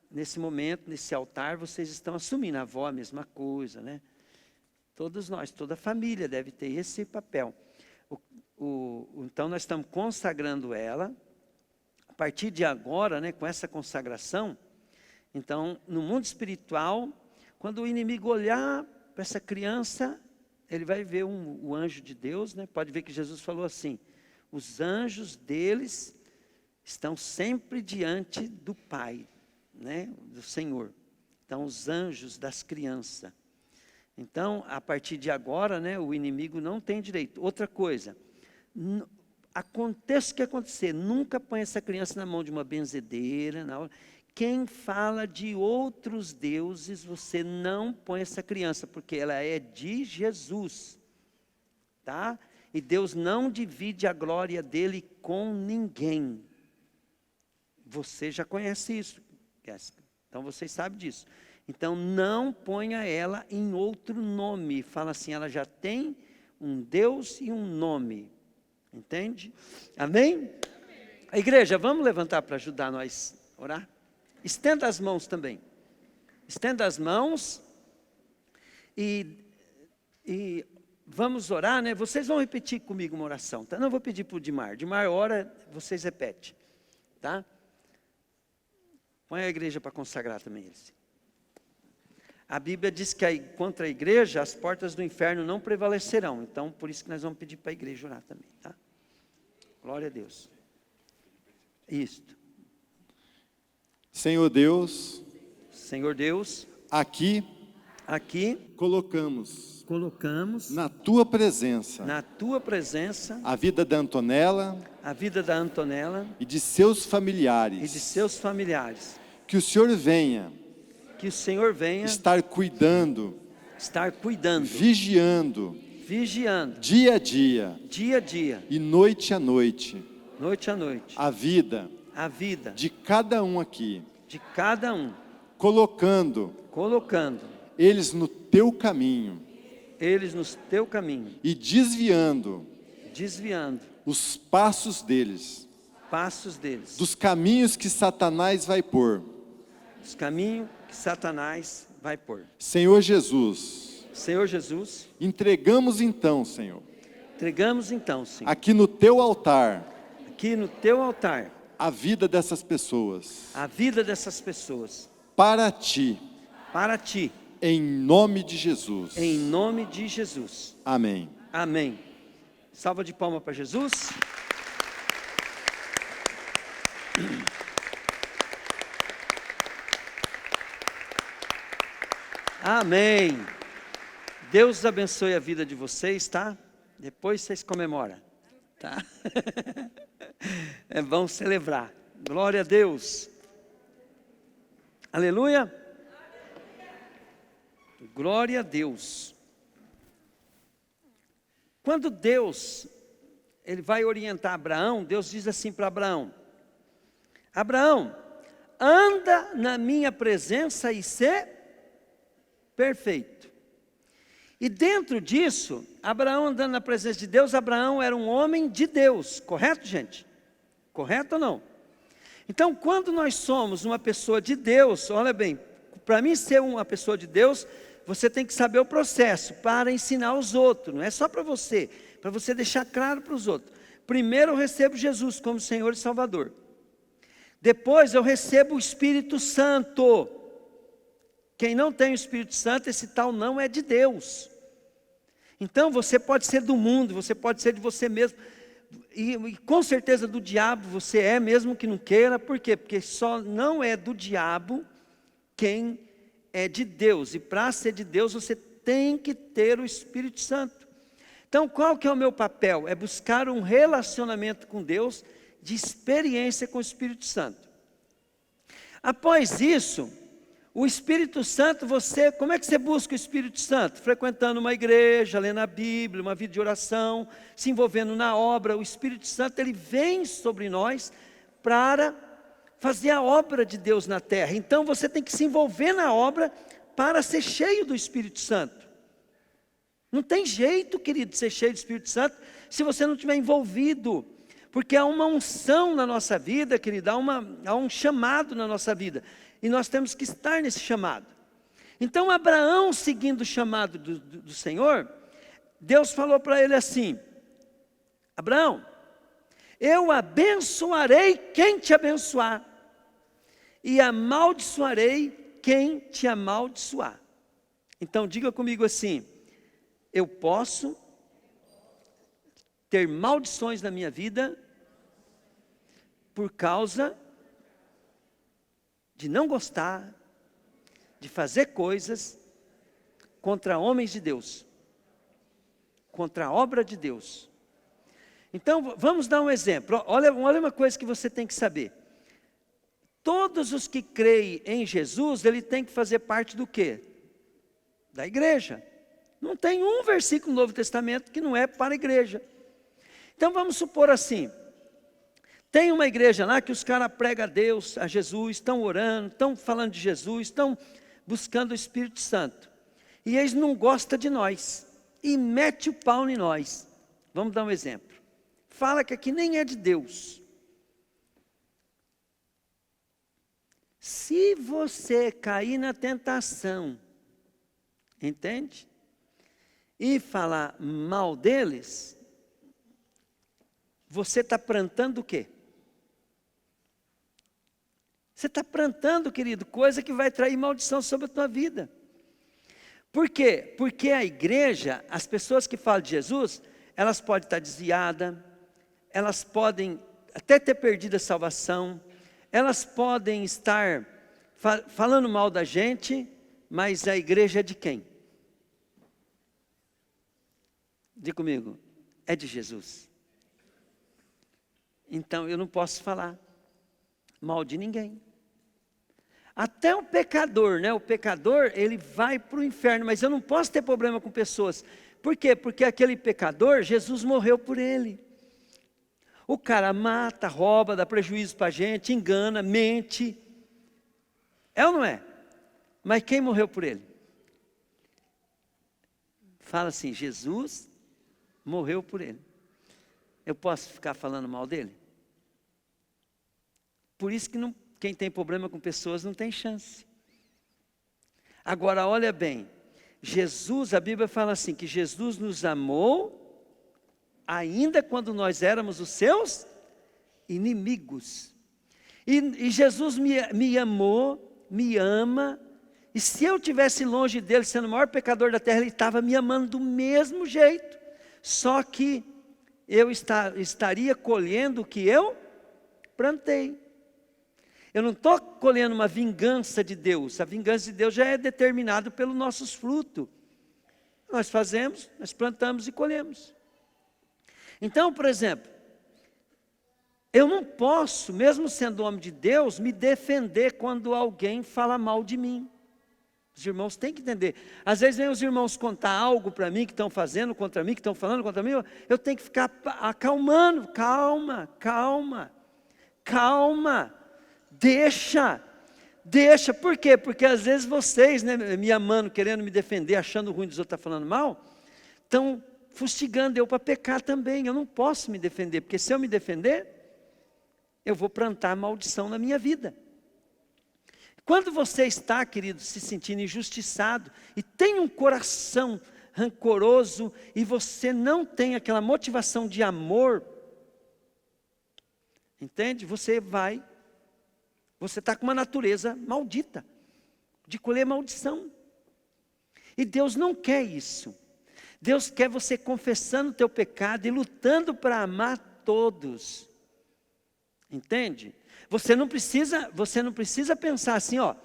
nesse momento, nesse altar, vocês estão assumindo, a avó a mesma coisa, né? Todos nós, toda a família deve ter esse papel. Então, nós estamos consagrando ela. A partir de agora, né, com essa consagração, então, no mundo espiritual, quando o inimigo olhar para essa criança, ele vai ver o anjo de Deus, né? Pode ver que Jesus falou assim, os anjos deles estão sempre diante do Pai, né, do Senhor. Então, os anjos das crianças. Então, a partir de agora, né, o inimigo não tem direito. Outra coisa, aconteça o que acontecer, nunca põe essa criança na mão de uma benzedeira. Quem fala de outros deuses, você não põe essa criança, porque ela é de Jesus, tá? E Deus não divide a glória dele com ninguém. Você já conhece isso, Jéssica. Então, vocês sabem disso. Então, não ponha ela em outro nome. Fala assim, ela já tem um Deus e um nome. Entende? Amém? A igreja, vamos levantar para ajudar nós a orar? Estenda as mãos também. Estenda as mãos e vamos orar, né? Vocês vão repetir comigo uma oração, tá? Não vou pedir para o Dimar. Dimar ora, vocês repetem, tá? Põe a igreja para consagrar também eles. A Bíblia diz que contra a igreja, as portas do inferno não prevalecerão. Então, por isso que nós vamos pedir para a igreja orar também, tá? Glória a Deus. Isto. Senhor Deus, aqui colocamos na tua presença a vida da Antonella e de seus familiares. Que o Senhor venha estar cuidando, vigiando dia a dia e noite a noite a vida de cada um aqui, colocando eles no teu caminho e desviando os passos deles dos caminhos que Satanás vai pôr. Senhor Jesus, entregamos então, Senhor, aqui no teu altar, a vida dessas pessoas, para ti, em nome de Jesus. Amém. Amém. Salva de palmas para Jesus. Amém. Deus abençoe a vida de vocês, tá? Depois vocês comemoram, tá? É bom celebrar. Glória a Deus. Aleluia. Glória a Deus. Quando Deus, ele vai orientar Abraão, Deus diz assim para Abraão: Abraão, anda na minha presença e sê perfeito. E dentro disso, Abraão andando na presença de Deus, Abraão era um homem de Deus, correto, gente? Correto ou não? Então, quando nós somos uma pessoa de Deus, olha bem, para mim ser uma pessoa de Deus, você tem que saber o processo para ensinar os outros, não é só para você deixar claro para os outros. Primeiro eu recebo Jesus como Senhor e Salvador. Depois eu recebo o Espírito Santo. Quem não tem o Espírito Santo, esse tal não é de Deus. Então você pode ser do mundo, você pode ser de você mesmo. E com certeza do diabo você é, mesmo que não queira. Por quê? Porque só não é do diabo quem é de Deus. E para ser de Deus você tem que ter o Espírito Santo. Então qual que é o meu papel? É buscar um relacionamento com Deus, de experiência com o Espírito Santo. Após isso, o Espírito Santo, como é que você busca o Espírito Santo? Frequentando uma igreja, lendo a Bíblia, uma vida de oração, se envolvendo na obra. O Espírito Santo, ele vem sobre nós para fazer a obra de Deus na terra. Então você tem que se envolver na obra para ser cheio do Espírito Santo. Não tem jeito, querido, de ser cheio do Espírito Santo se você não estiver envolvido. Porque há uma unção na nossa vida, querido, há um chamado na nossa vida. E nós temos que estar nesse chamado. Então Abraão, seguindo o chamado do Senhor, Deus falou para ele assim: Abraão, eu abençoarei quem te abençoar, e amaldiçoarei quem te amaldiçoar. Então diga comigo assim: eu posso ter maldições na minha vida por causa de não gostar, de fazer coisas contra homens de Deus, contra a obra de Deus. Então vamos dar um exemplo. Olha uma coisa que você tem que saber. Todos os que creem em Jesus, ele tem que fazer parte do quê? Da igreja. Não tem um versículo no Novo Testamento que não é para a igreja. Então vamos supor assim, tem uma igreja lá que os caras pregam a Deus, a Jesus, estão orando, estão falando de Jesus, estão buscando o Espírito Santo. E eles não gostam de nós, e mete o pau em nós. Vamos dar um exemplo. Fala que aqui nem é de Deus. Se você cair na tentação, entende? E falar mal deles, você está plantando o quê? Você está plantando, querido, coisa que vai trair maldição sobre a tua vida. Por quê? Porque a igreja, as pessoas que falam de Jesus, elas podem estar desviadas, elas podem até ter perdido a salvação, elas podem estar falando mal da gente, mas a igreja é de quem? Diga comigo, é de Jesus. Então eu não posso falar mal de ninguém. Até o pecador, né? O pecador, ele vai para o inferno, mas eu não posso ter problema com pessoas. Por quê? Porque aquele pecador, Jesus morreu por ele. O cara mata, rouba, dá prejuízo para a gente, engana, mente. É ou não é? Mas quem morreu por ele? Fala assim, Jesus morreu por ele. Eu posso ficar falando mal dele? Por isso que quem tem problema com pessoas não tem chance. Agora olha bem, Jesus, a Bíblia fala assim, que Jesus nos amou, ainda quando nós éramos os seus inimigos. E Jesus me amou, me ama, e se eu estivesse longe dele, sendo o maior pecador da terra, ele estava me amando do mesmo jeito. Só que eu estaria colhendo o que eu plantei. Eu não estou colhendo uma vingança de Deus. A vingança de Deus já é determinada pelos nossos frutos. Nós fazemos, nós plantamos e colhemos. Então, por exemplo, eu não posso, mesmo sendo homem de Deus, me defender quando alguém fala mal de mim. Os irmãos têm que entender. Às vezes vem os irmãos contar algo para mim, que estão fazendo contra mim, que estão falando contra mim, eu tenho que ficar acalmando. Calma, calma, calma. Deixa. Por quê? Porque às vezes vocês, né, me amando, querendo me defender, achando ruim dos outros estar falando mal, estão fustigando eu para pecar também. Eu não posso me defender, porque se eu me defender, eu vou plantar maldição na minha vida. Quando você está, querido, se sentindo injustiçado e tem um coração rancoroso e você não tem aquela motivação de amor, entende? Você está com uma natureza maldita, de colher maldição. E Deus não quer isso. Deus quer você confessando o teu pecado e lutando para amar todos. Entende? Você não precisa pensar assim, ó,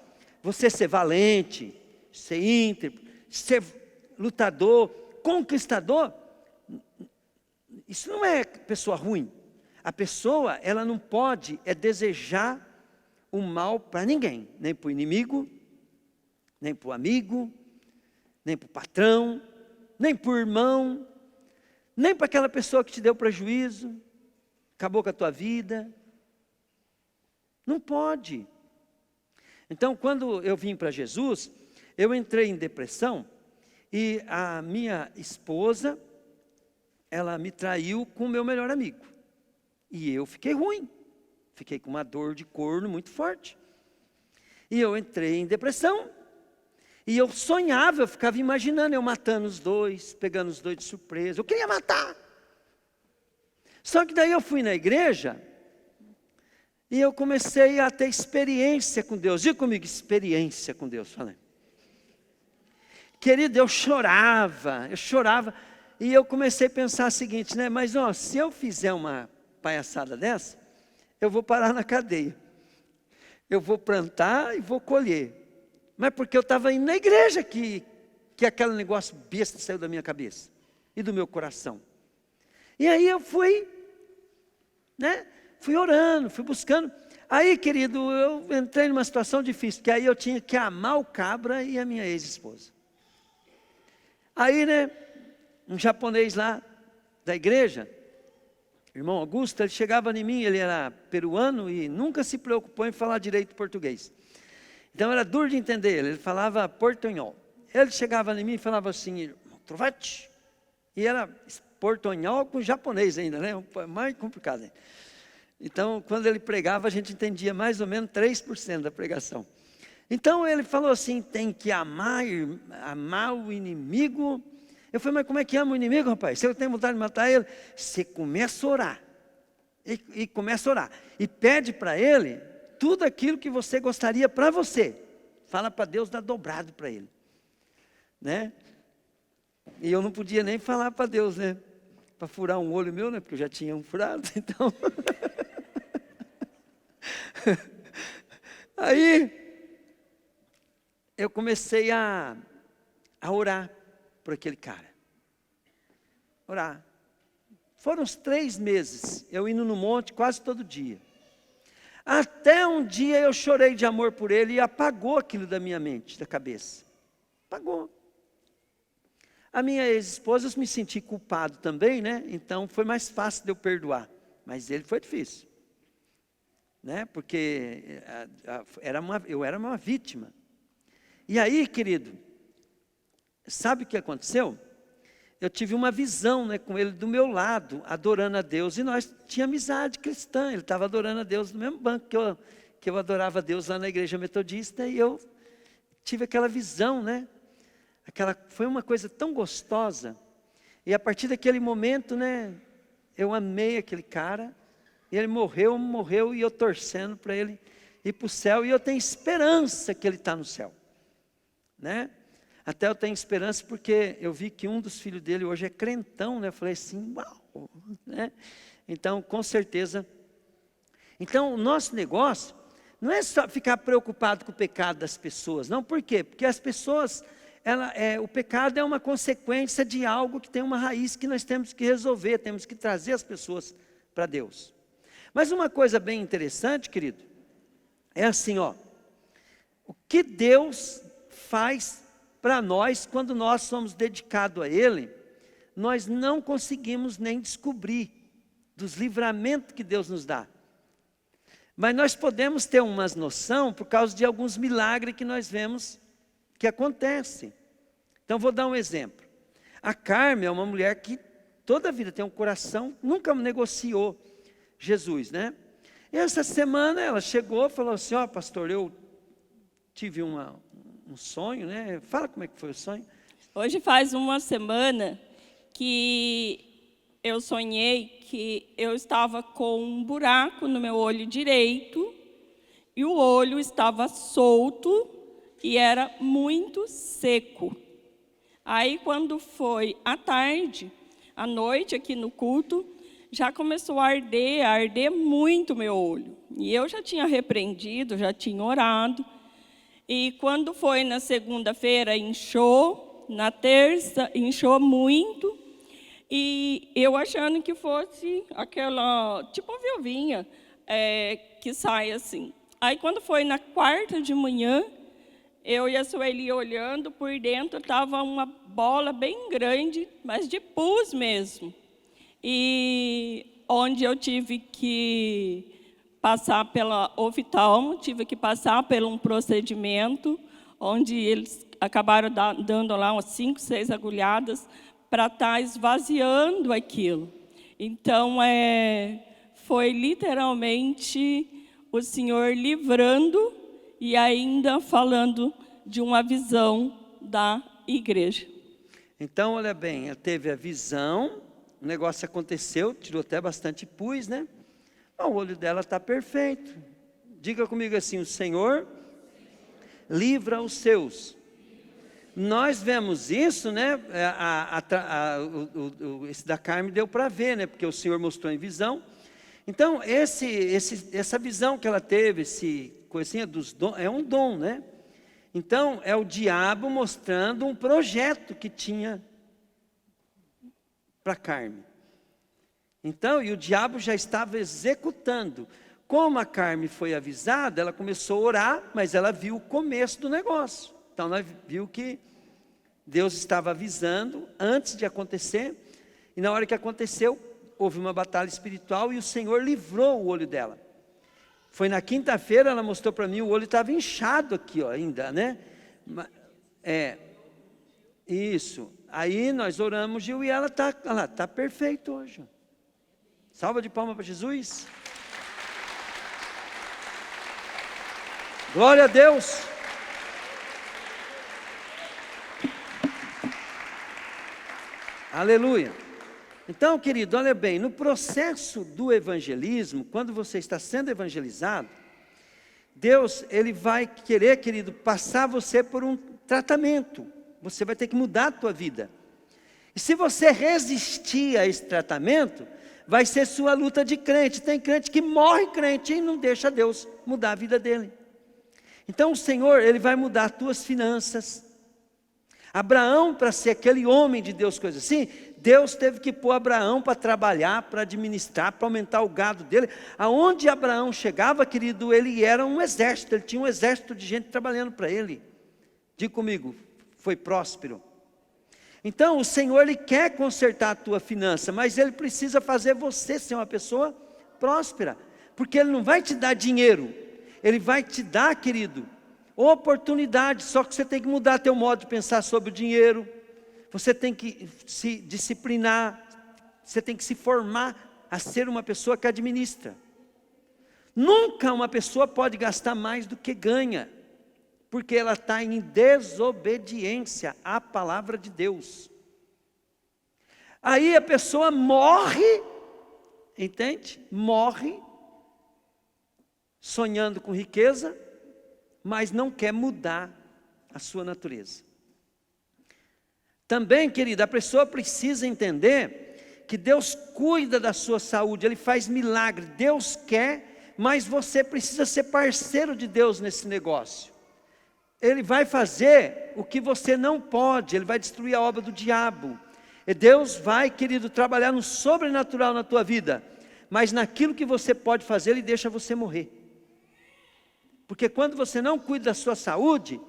você ser valente, ser íntegro, ser lutador, conquistador. Isso não é pessoa ruim. A pessoa, ela não pode desejar o mal para ninguém, nem para o inimigo, nem para o amigo, nem para o patrão, nem para o irmão, nem para aquela pessoa que te deu prejuízo, acabou com a tua vida. Não pode. Então, quando eu vim para Jesus, eu entrei em depressão e a minha esposa, ela me traiu com o meu melhor amigo. E eu fiquei ruim. Fiquei com uma dor de corno muito forte. E eu entrei em depressão. E eu sonhava, eu ficava imaginando eu matando os dois, pegando os dois de surpresa. Eu queria matar. Só que daí eu fui na igreja e eu comecei a ter experiência com Deus. Diga comigo, experiência com Deus. Falei. Querido, eu chorava. E eu comecei a pensar o seguinte, né? Mas ó, se eu fizer uma palhaçada dessa, eu vou parar na cadeia. Eu vou plantar e vou colher. Mas porque eu estava indo na igreja que aquele negócio besta saiu da minha cabeça e do meu coração. E aí eu fui, né? Fui orando, fui buscando. Aí, querido, eu entrei numa situação difícil, porque aí eu tinha que amar o cabra e a minha ex-esposa. Aí, né, um japonês lá da igreja, irmão Augusto, ele chegava em mim, ele era peruano e nunca se preocupou em falar direito português. Então era duro de entender ele falava portunhol. Ele chegava em mim e falava assim, trovate, e era portunhol com japonês ainda, né, mais complicado ainda. Então, quando ele pregava, a gente entendia mais ou menos 3% da pregação. Então, ele falou assim, tem que amar o inimigo. Eu falei, mas como é que ama o inimigo, rapaz? Se eu tenho vontade de matar ele, você começa a orar. E começa a orar. E pede para ele tudo aquilo que você gostaria para você. Fala para Deus dar dobrado para ele. Né? E eu não podia nem falar para Deus, né? Para furar um olho meu, né? Porque eu já tinha um furado, então... Aí, eu comecei a orar por aquele cara. Orar. Foram uns 3 meses, eu indo no monte quase todo dia. Até um dia eu chorei de amor por ele e apagou aquilo da minha mente, da cabeça. Apagou. A minha ex-esposa, eu me senti culpado também, né? Então foi mais fácil de eu perdoar. Mas ele foi difícil. Né? Porque eu era uma vítima. E aí, querido, sabe o que aconteceu? Eu tive uma visão, né, com ele do meu lado, adorando a Deus, e nós tínhamos amizade cristã, ele estava adorando a Deus no mesmo banco que eu adorava a Deus lá na igreja metodista, e eu tive aquela visão, né? Foi uma coisa tão gostosa, e a partir daquele momento, né, eu amei aquele cara, e ele morreu, e eu torcendo para ele ir para o céu, e eu tenho esperança que ele está no céu, né? Até eu tenho esperança porque eu vi que um dos filhos dele hoje é crentão, né? Eu falei assim, uau, né? Então, com certeza. Então, o nosso negócio não é só ficar preocupado com o pecado das pessoas, não. Por quê? Porque as pessoas, o pecado é uma consequência de algo que tem uma raiz que nós temos que resolver, temos que trazer as pessoas para Deus. Mas uma coisa bem interessante, querido, é assim, ó, o que Deus faz para nós quando nós somos dedicados a Ele, nós não conseguimos nem descobrir dos livramentos que Deus nos dá. Mas nós podemos ter uma noção por causa de alguns milagres que nós vemos que acontecem. Então vou dar um exemplo. A Carmen é uma mulher que toda a vida tem um coração, nunca negociou Jesus, né? E essa semana ela chegou e falou assim, ó, pastor, eu tive um sonho, né? Fala como é que foi o sonho. Hoje faz uma semana que eu sonhei que eu estava com um buraco no meu olho direito e o olho estava solto e era muito seco. Aí quando foi à tarde, à noite aqui no culto, já começou a arder muito meu olho. E eu já tinha repreendido, já tinha orado. E quando foi na segunda-feira, inchou. Na terça, inchou muito. E eu achando que fosse aquela, tipo uma viuvinha, que sai assim. Aí quando foi na quarta de manhã, eu e a Sueli olhando, por dentro estava uma bola bem grande, mas de pus mesmo. E onde eu tive que passar pela oftalmo, tive que passar por um procedimento, onde eles acabaram dando lá umas 5, 6 agulhadas para estar esvaziando aquilo. Então, foi literalmente o Senhor livrando e ainda falando de uma visão da igreja. Então, olha bem, ela teve a visão, o negócio aconteceu, tirou até bastante pus, né? O olho dela está perfeito. Diga comigo assim, o Senhor livra os seus. Nós vemos isso, né? Esse da Carmen deu para ver, né? Porque o Senhor mostrou em visão. Então, essa visão que ela teve, coisinha dos dons, é um dom, né? Então, é o diabo mostrando um projeto que tinha para Carmen. Então, e o diabo já estava executando. Como a Carmen foi avisada, ela começou a orar, mas ela viu o começo do negócio. Então, ela viu que Deus estava avisando antes de acontecer. E na hora que aconteceu, houve uma batalha espiritual e o Senhor livrou o olho dela. Foi na quinta-feira, ela mostrou para mim, o olho estava inchado aqui, ó, ainda, né? Isso. Aí nós oramos, Gil, e ela está perfeita hoje. Salva de palmas para Jesus. Glória a Deus. Aleluia. Então, querido, olha bem, no processo do evangelismo, quando você está sendo evangelizado, Deus, Ele vai querer, querido, passar você por um tratamento. Você vai ter que mudar a tua vida. E se você resistir a esse tratamento, vai ser sua luta de crente. Tem crente que morre crente e não deixa Deus mudar a vida dele. Então o Senhor, Ele vai mudar as tuas finanças. Abraão, para ser aquele homem de Deus, coisa assim, Deus teve que pôr Abraão para trabalhar, para administrar, para aumentar o gado dele. Aonde Abraão chegava, querido, ele era um exército, ele tinha um exército de gente trabalhando para ele. Diga comigo, foi próspero. Então o Senhor, Ele quer consertar a tua finança, mas Ele precisa fazer você ser uma pessoa próspera, porque Ele não vai te dar dinheiro, Ele vai te dar, querido, oportunidade. Só que você tem que mudar teu modo de pensar sobre o dinheiro, você tem que se disciplinar, você tem que se formar a ser uma pessoa que administra. Nunca uma pessoa pode gastar mais do que ganha, porque ela está em desobediência à palavra de Deus. Aí a pessoa morre, entende? Morre, sonhando com riqueza, mas não quer mudar a sua natureza. Também, querida, a pessoa precisa entender que Deus cuida da sua saúde, Ele faz milagre. Deus quer mas você precisa ser parceiro de Deus nesse negócio. Ele vai fazer o que você não pode, ele vai destruir a obra do diabo. E Deus vai, querido, trabalhar no sobrenatural na tua vida, mas naquilo que você pode fazer, Ele deixa você morrer. Porque quando você não cuida da sua saúde,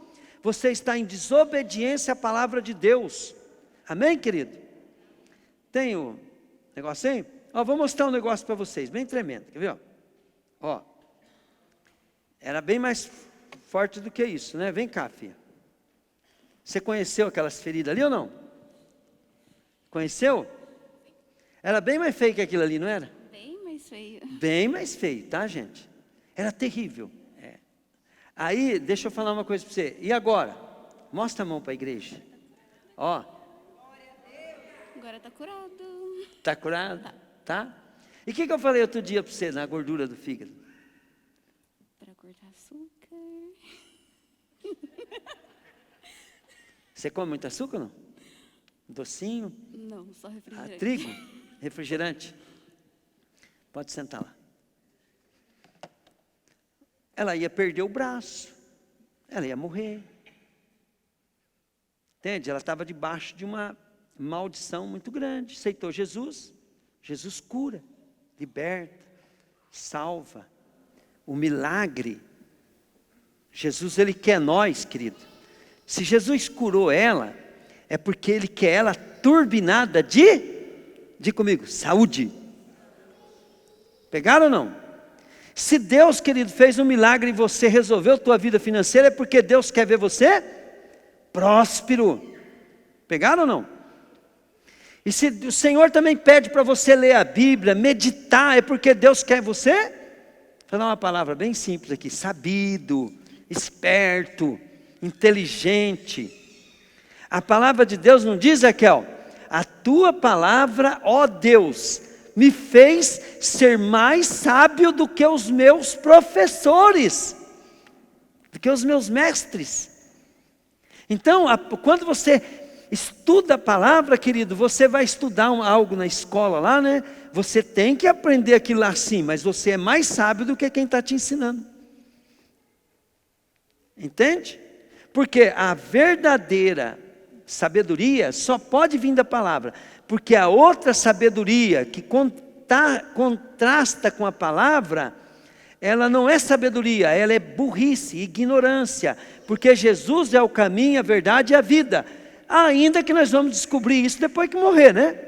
você está em desobediência à palavra de Deus. Amém, querido? Tem o negocinho? Ó, vou mostrar um negócio para vocês, bem tremendo, quer ver? Ó, era bem mais forte do que isso, né? Vem cá, filha. Você conheceu aquelas feridas ali ou não? Conheceu? Era bem mais feio que aquilo ali, não era? Bem mais feio. Bem mais feio, tá, gente? Era terrível. Aí, deixa eu falar uma coisa para você. E agora? Mostra a mão para a igreja. Ó. Agora está curado. Está curado? Tá? E o que eu falei outro dia para você na gordura do fígado? Para cortar açúcar. Você come muito açúcar ou não? Docinho? Não, só refrigerante. Trigo? Refrigerante? Pode sentar lá. Ela ia perder o braço. Ela ia morrer. Entende? Ela estava debaixo de uma maldição muito grande. Aceitou Jesus. Jesus cura, liberta, salva. O milagre. Jesus, Ele quer nós, querido. Se Jesus curou ela, é porque Ele quer ela turbinada de comigo, saúde. Pegaram ou não? Se Deus, querido, fez um milagre e você resolveu a tua vida financeira, é porque Deus quer ver você próspero. Pegaram ou não? E se o Senhor também pede para você ler a Bíblia, meditar, é porque Deus quer você, vou falar uma palavra bem simples aqui, sabido, esperto, inteligente. A palavra de Deus não diz, Raquel, a tua palavra, ó Deus, me fez ser mais sábio do que os meus professores, do que os meus mestres. Então, quando você estuda a palavra, querido, você vai estudar algo na escola lá, né? Você tem que aprender aquilo lá sim, mas você é mais sábio do que quem está te ensinando. Entende? Porque a verdadeira sabedoria só pode vir da palavra. Porque a outra sabedoria que contrasta com a palavra, ela não é sabedoria, ela é burrice, ignorância. Porque Jesus é o caminho, a verdade e a vida. Ainda que nós vamos descobrir isso depois que morrer, né?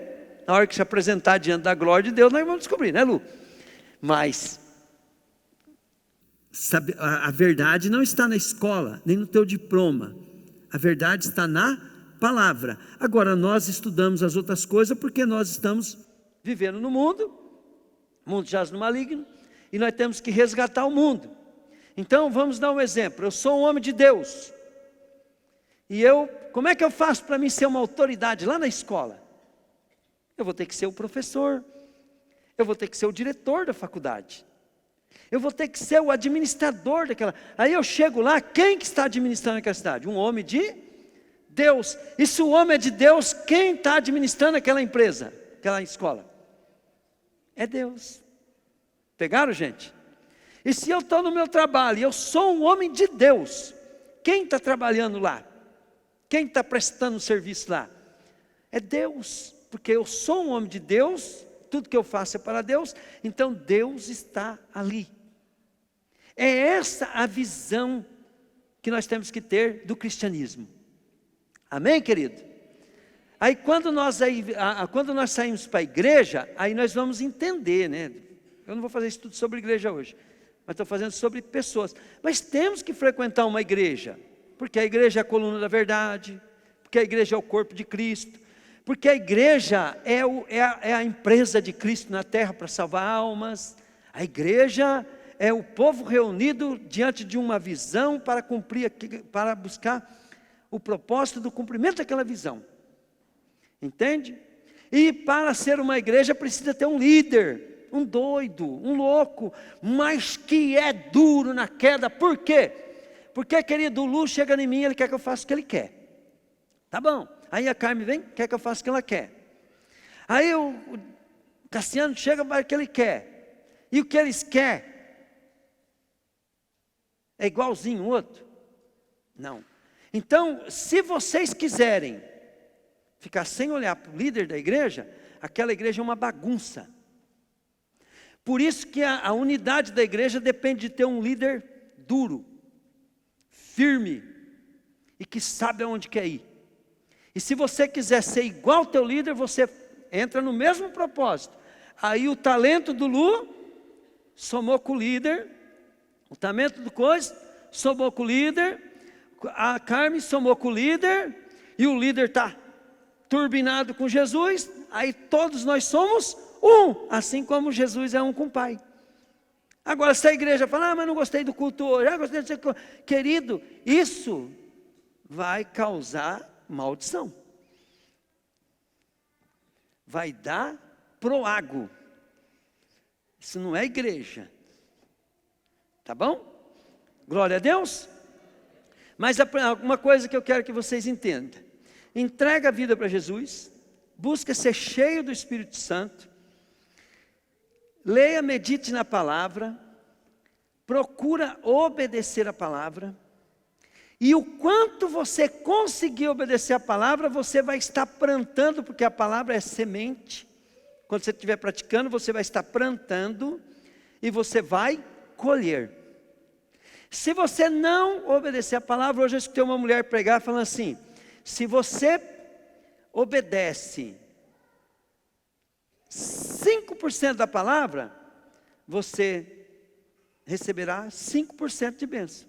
Na hora que se apresentar diante da glória de Deus, nós vamos descobrir, né, Lu? Mas a verdade não está na escola, nem no teu diploma. A verdade está na palavra. Agora, nós estudamos as outras coisas porque nós estamos vivendo no mundo, o mundo jaz no maligno, e nós temos que resgatar o mundo. Então, vamos dar um exemplo. Eu sou um homem de Deus, e como é que eu faço para mim ser uma autoridade lá na escola? Eu vou ter que ser o professor, eu vou ter que ser o diretor da faculdade, eu vou ter que ser o administrador daquela. Aí eu chego lá, quem que está administrando aquela cidade? Um homem de Deus. E se o homem é de Deus, quem está administrando aquela empresa, aquela escola? É Deus. Pegaram, gente? E se eu estou no meu trabalho e eu sou um homem de Deus, quem está trabalhando lá? Quem está prestando serviço lá? É Deus. Porque eu sou um homem de Deus, tudo que eu faço é para Deus, então Deus está ali. É essa a visão que nós temos que ter do cristianismo. Amém, querido? Aí quando nós saímos para a igreja, aí nós vamos entender, né? Eu não vou fazer estudo sobre igreja hoje, mas estou fazendo sobre pessoas. Mas temos que frequentar uma igreja, porque a igreja é a coluna da verdade, porque a igreja é o corpo de Cristo, porque a igreja é a empresa de Cristo na terra para salvar almas. A igreja é o povo reunido diante de uma visão para cumprir, para buscar o propósito do cumprimento daquela visão. Entende? E para ser uma igreja precisa ter um líder, um doido, um louco, mas que é duro na queda. Por quê? Porque, querido, o Lu chega em mim, ele quer que eu faça o que ele quer. Tá bom. Aí a Carmen vem, quer que eu faça o que ela quer. Aí o Cassiano chega para o que ele quer. E o que eles querem É igualzinho o outro? Não. Então, se vocês quiserem ficar sem olhar para o líder da igreja, aquela igreja é uma bagunça. Por isso que a unidade da igreja depende de ter um líder duro, firme e que sabe aonde quer ir. E se você quiser ser igual ao teu líder, você entra no mesmo propósito. Aí o talento do Lu somou com o líder, o talento do Coisa somou com o líder, a Carmen somou com o líder, e o líder está turbinado com Jesus, aí todos nós somos um, assim como Jesus é um com o Pai. Agora, se a igreja fala, mas não gostei do culto hoje, gostei do culto, querido, isso vai causar maldição. Vai dar proago. Isso não é igreja. Tá bom? Glória a Deus. Mas uma coisa que eu quero que vocês entendam. Entrega a vida para Jesus. Busca ser cheio do Espírito Santo. Leia, medite na palavra. Procura obedecer a palavra. E o quanto você conseguir obedecer a palavra, você vai estar plantando, porque a palavra é semente. Quando você estiver praticando, você vai estar plantando e você vai colher. Se você não obedecer a palavra, hoje eu escutei uma mulher pregar falando assim, se você obedece 5% da palavra, você receberá 5% de bênção.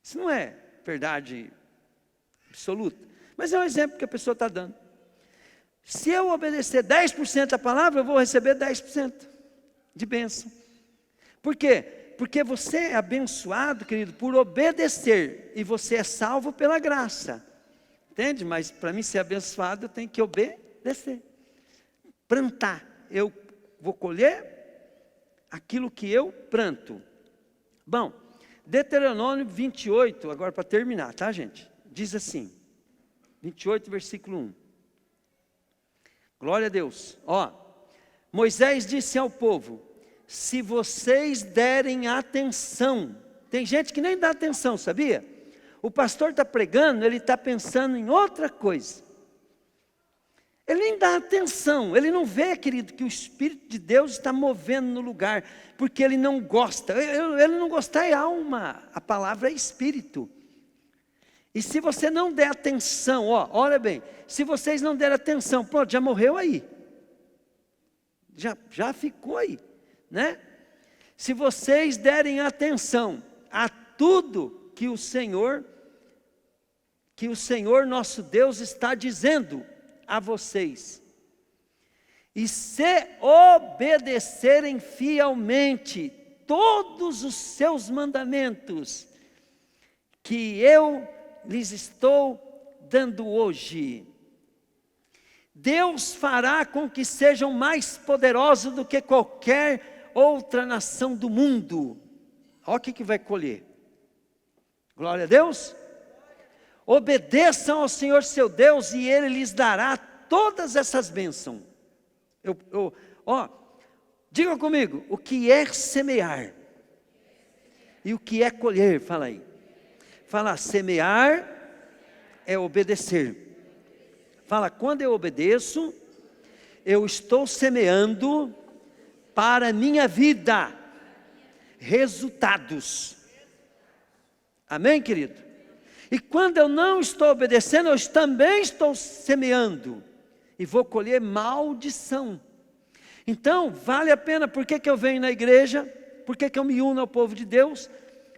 Isso não é verdade absoluta, mas é um exemplo que a pessoa está dando. Se eu obedecer 10% da palavra, eu vou receber 10% de bênção. Por quê? Porque você é abençoado, querido, por obedecer, e você é salvo pela graça. Entende? Mas para mim ser abençoado, eu tenho que obedecer. Plantar. Eu vou colher aquilo que eu planto. Bom, Deuteronômio 28, agora para terminar, tá, gente? Diz assim, 28, versículo 1. Glória a Deus. Ó, Moisés disse ao povo, se vocês derem atenção, tem gente que nem dá atenção, sabia? O pastor está pregando, ele está pensando em outra coisa. Ele nem dá atenção, ele não vê, querido, que o Espírito de Deus está movendo no lugar, porque ele não gosta, ele não gostar é alma, a palavra é Espírito. E se você não der atenção, ó, olha bem, se vocês não derem atenção, pronto, já morreu aí, já ficou aí, né? Se vocês derem atenção a tudo que o Senhor nosso Deus está dizendo a vocês, e se obedecerem fielmente todos os seus mandamentos, que eu lhes estou dando hoje, Deus fará com que sejam mais poderosos do que qualquer outra nação do mundo. Olha o que vai colher. Glória a Deus. Obedeçam ao Senhor seu Deus e Ele lhes dará todas essas bênçãos. Diga comigo, o que é semear? E o que é colher? Fala aí. Fala, semear é obedecer. Fala, quando eu obedeço, eu estou semeando para a minha vida resultados. Amém, querido? E quando eu não estou obedecendo, eu também estou semeando. E vou colher maldição. Então, vale a pena, por que eu venho na igreja? Por que eu me uno ao povo de Deus?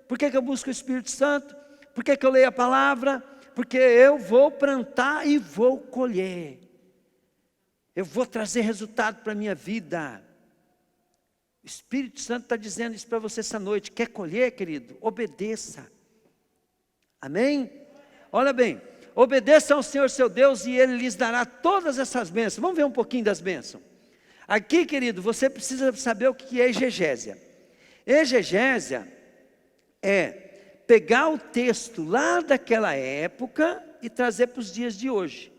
Por que eu busco o Espírito Santo? Por que eu leio a palavra? Porque eu vou plantar e vou colher. Eu vou trazer resultado para a minha vida. O Espírito Santo está dizendo isso para você essa noite. Quer colher, querido? Obedeça. Amém? Olha bem, obedeçam ao Senhor seu Deus e Ele lhes dará todas essas bênçãos. Vamos ver um pouquinho das bênçãos. Aqui, querido, você precisa saber o que é exegésia. Exegésia é pegar o texto lá daquela época e trazer para os dias de hoje.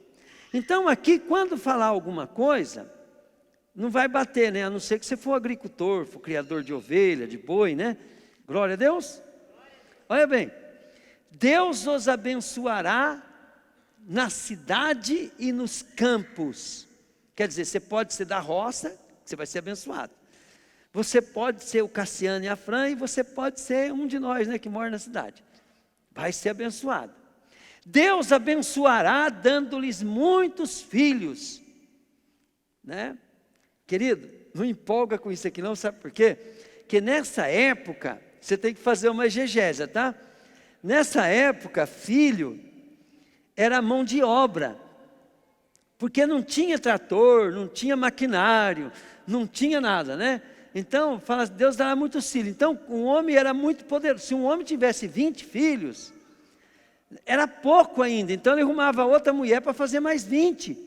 Então aqui, quando falar alguma coisa, não vai bater, né? A não ser que você for agricultor, for criador de ovelha, de boi, né? Glória a Deus. Olha bem, Deus os abençoará na cidade e nos campos. Quer dizer, você pode ser da roça, você vai ser abençoado. Você pode ser o Cassiano e a Fran, e você pode ser um de nós, né, que mora na cidade. Vai ser abençoado. Deus abençoará dando-lhes muitos filhos. Né? Querido, não empolga com isso aqui não, sabe por quê? Porque nessa época, você tem que fazer uma exegese, tá? Nessa época, filho era mão de obra. Porque não tinha trator, não tinha maquinário, não tinha nada, né? Então, fala, Deus dará muitos filhos. Então, um homem era muito poderoso. Se um homem tivesse 20 filhos, era pouco ainda. Então, ele arrumava outra mulher para fazer mais 20.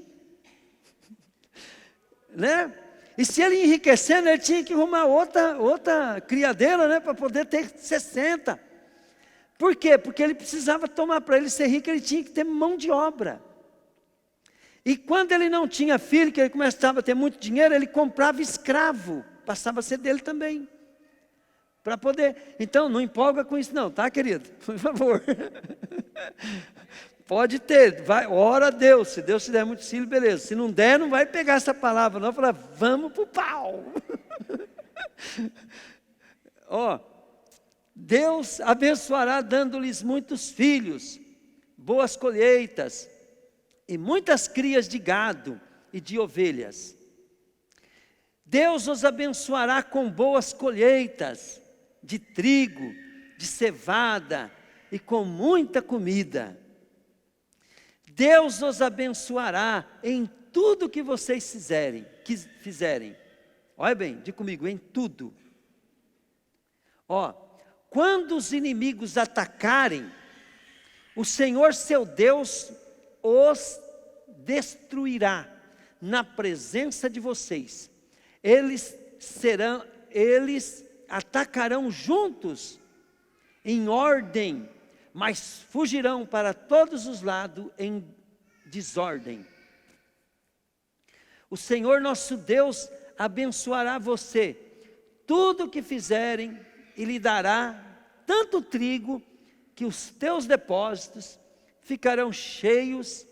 Né? E se ele enriquecendo, ele tinha que arrumar outra criadeira, né? Para poder ter 60. Por quê? Porque ele precisava tomar, para ele ser rico, ele tinha que ter mão de obra. E quando ele não tinha filho, que ele começava a ter muito dinheiro, ele comprava escravo, passava a ser dele também, para poder. Então, não empolga com isso não, tá, querido? Por favor. Pode ter, vai, ora a Deus, se Deus te der muito filho, beleza. Se não der, não vai pegar essa palavra não, falar, vamos para o pau. Ó, Deus abençoará dando-lhes muitos filhos, boas colheitas, e muitas crias de gado e de ovelhas. Deus os abençoará com boas colheitas, de trigo, de cevada e com muita comida. Deus os abençoará em tudo que vocês fizerem. Olha bem, diga comigo, em tudo. Ó, quando os inimigos atacarem, o Senhor seu Deus os destruirá na presença de vocês. Eles atacarão juntos em ordem, mas fugirão para todos os lados em desordem. O Senhor nosso Deus abençoará você, tudo o que fizerem, e lhe dará tanto trigo que os teus depósitos ficarão cheios.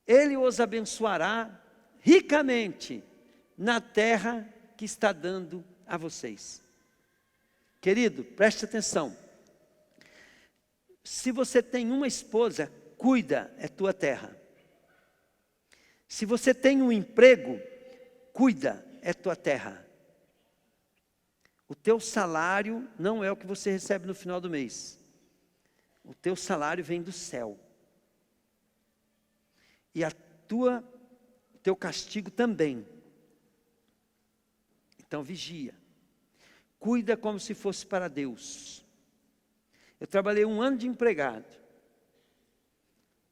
Ele os abençoará ricamente na terra que está dando a vocês. Querido, preste atenção. Se você tem uma esposa, cuida, é tua terra. Se você tem um emprego, cuida, é tua terra. O teu salário não é o que você recebe no final do mês. O teu salário vem do céu. E o teu castigo também. Então vigia. Cuida como se fosse para Deus. Eu trabalhei 1 ano de empregado.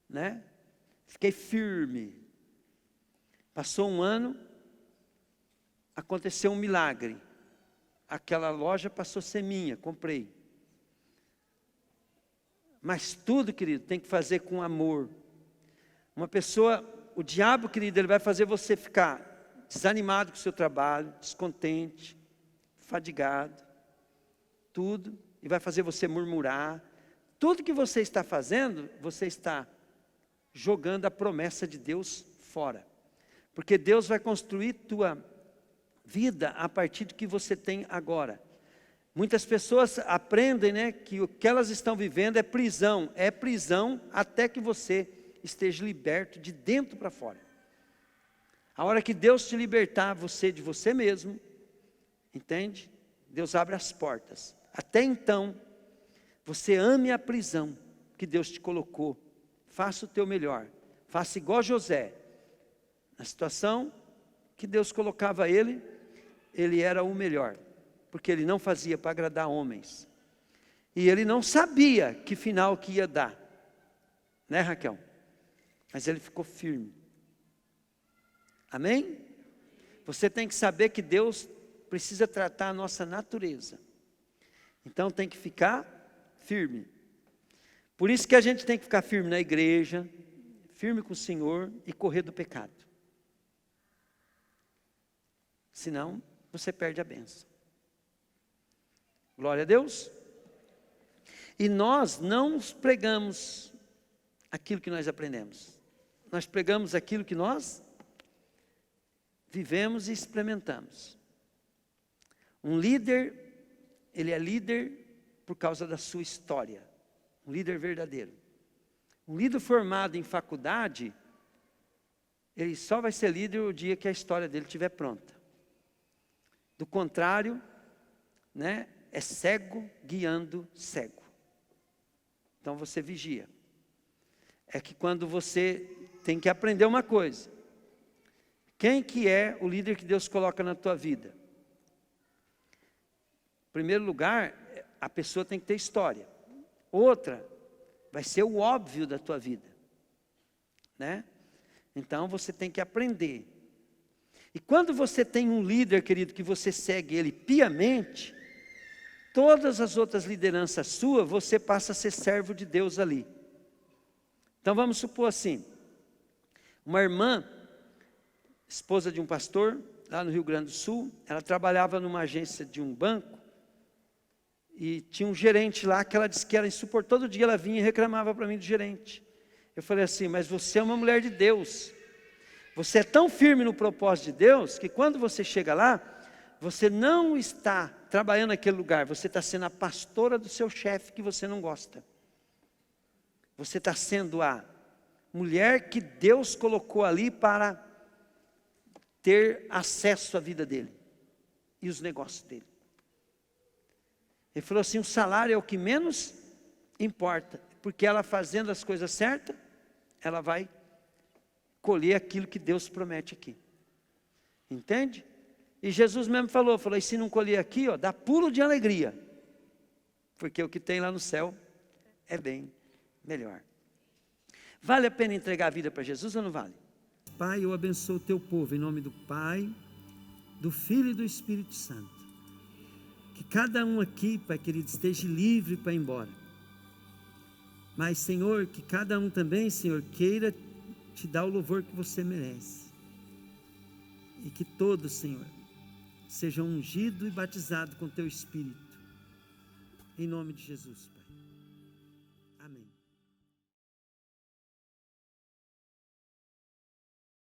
Né? Fiquei firme. Passou 1 ano, aconteceu um milagre. Aquela loja passou a ser minha, comprei. Mas tudo, querido, tem que fazer com amor. Uma pessoa, o diabo, querido, ele vai fazer você ficar desanimado com o seu trabalho, descontente, fadigado, tudo, e vai fazer você murmurar. Tudo que você está fazendo, você está jogando a promessa de Deus fora. Porque Deus vai construir tua vida a partir do que você tem agora. Muitas pessoas aprendem, né, que o que elas estão vivendo é prisão até que você esteja liberto de dentro para fora. A hora que Deus te libertar você de você mesmo, entende? Deus abre as portas. Até então, você ame a prisão que Deus te colocou. Faça o teu melhor. Faça igual José. Na situação que Deus colocava ele era o melhor, porque ele não fazia para agradar homens, e ele não sabia que final que ia dar, né, Raquel? Mas ele ficou firme, amém? Você tem que saber que Deus precisa tratar a nossa natureza, então tem que ficar firme. Por isso que a gente tem que ficar firme na igreja, firme com o Senhor e correr do pecado, senão você perde a bênção. Glória a Deus. E nós não pregamos aquilo que nós aprendemos. Nós pregamos aquilo que nós vivemos e experimentamos. Um líder, ele é líder por causa da sua história. Um líder verdadeiro. Um líder formado em faculdade, ele só vai ser líder o dia que a história dele estiver pronta. Do contrário, né, é cego guiando cego. Então você vigia. É que quando você tem que aprender uma coisa. Quem que é o líder que Deus coloca na tua vida? Em primeiro lugar, a pessoa tem que ter história. Outra, vai ser o óbvio da tua vida, né? Então você tem que aprender. E quando você tem um líder, querido, que você segue ele piamente, todas as outras lideranças suas, você passa a ser servo de Deus ali. Então vamos supor assim, uma irmã, esposa de um pastor, lá no Rio Grande do Sul, ela trabalhava numa agência de um banco, e tinha um gerente lá que ela disse que era insuportável. Todo dia ela vinha e reclamava para mim do gerente. Eu falei assim, mas você é uma mulher de Deus. Você é tão firme no propósito de Deus, que quando você chega lá, você não está trabalhando naquele lugar, você está sendo a pastora do seu chefe que você não gosta. Você está sendo a mulher que Deus colocou ali para ter acesso à vida dele e os negócios dele. Ele falou assim, o salário é o que menos importa, porque ela fazendo as coisas certas, ela vai colher aquilo que Deus promete aqui. Entende? E Jesus mesmo falou, e se não colher aqui, ó, dá pulo de alegria, porque o que tem lá no céu é bem melhor. Vale a pena entregar a vida para Jesus ou não vale? Pai, eu abençoo o teu povo em nome do Pai, do Filho e do Espírito Santo. Que cada um aqui, Pai querido, esteja livre para ir embora. Mas, Senhor, que cada um também, Senhor, queira te dar o louvor que você merece. E que todos, Senhor, sejam ungidos e batizados com teu Espírito. Em nome de Jesus, Pai.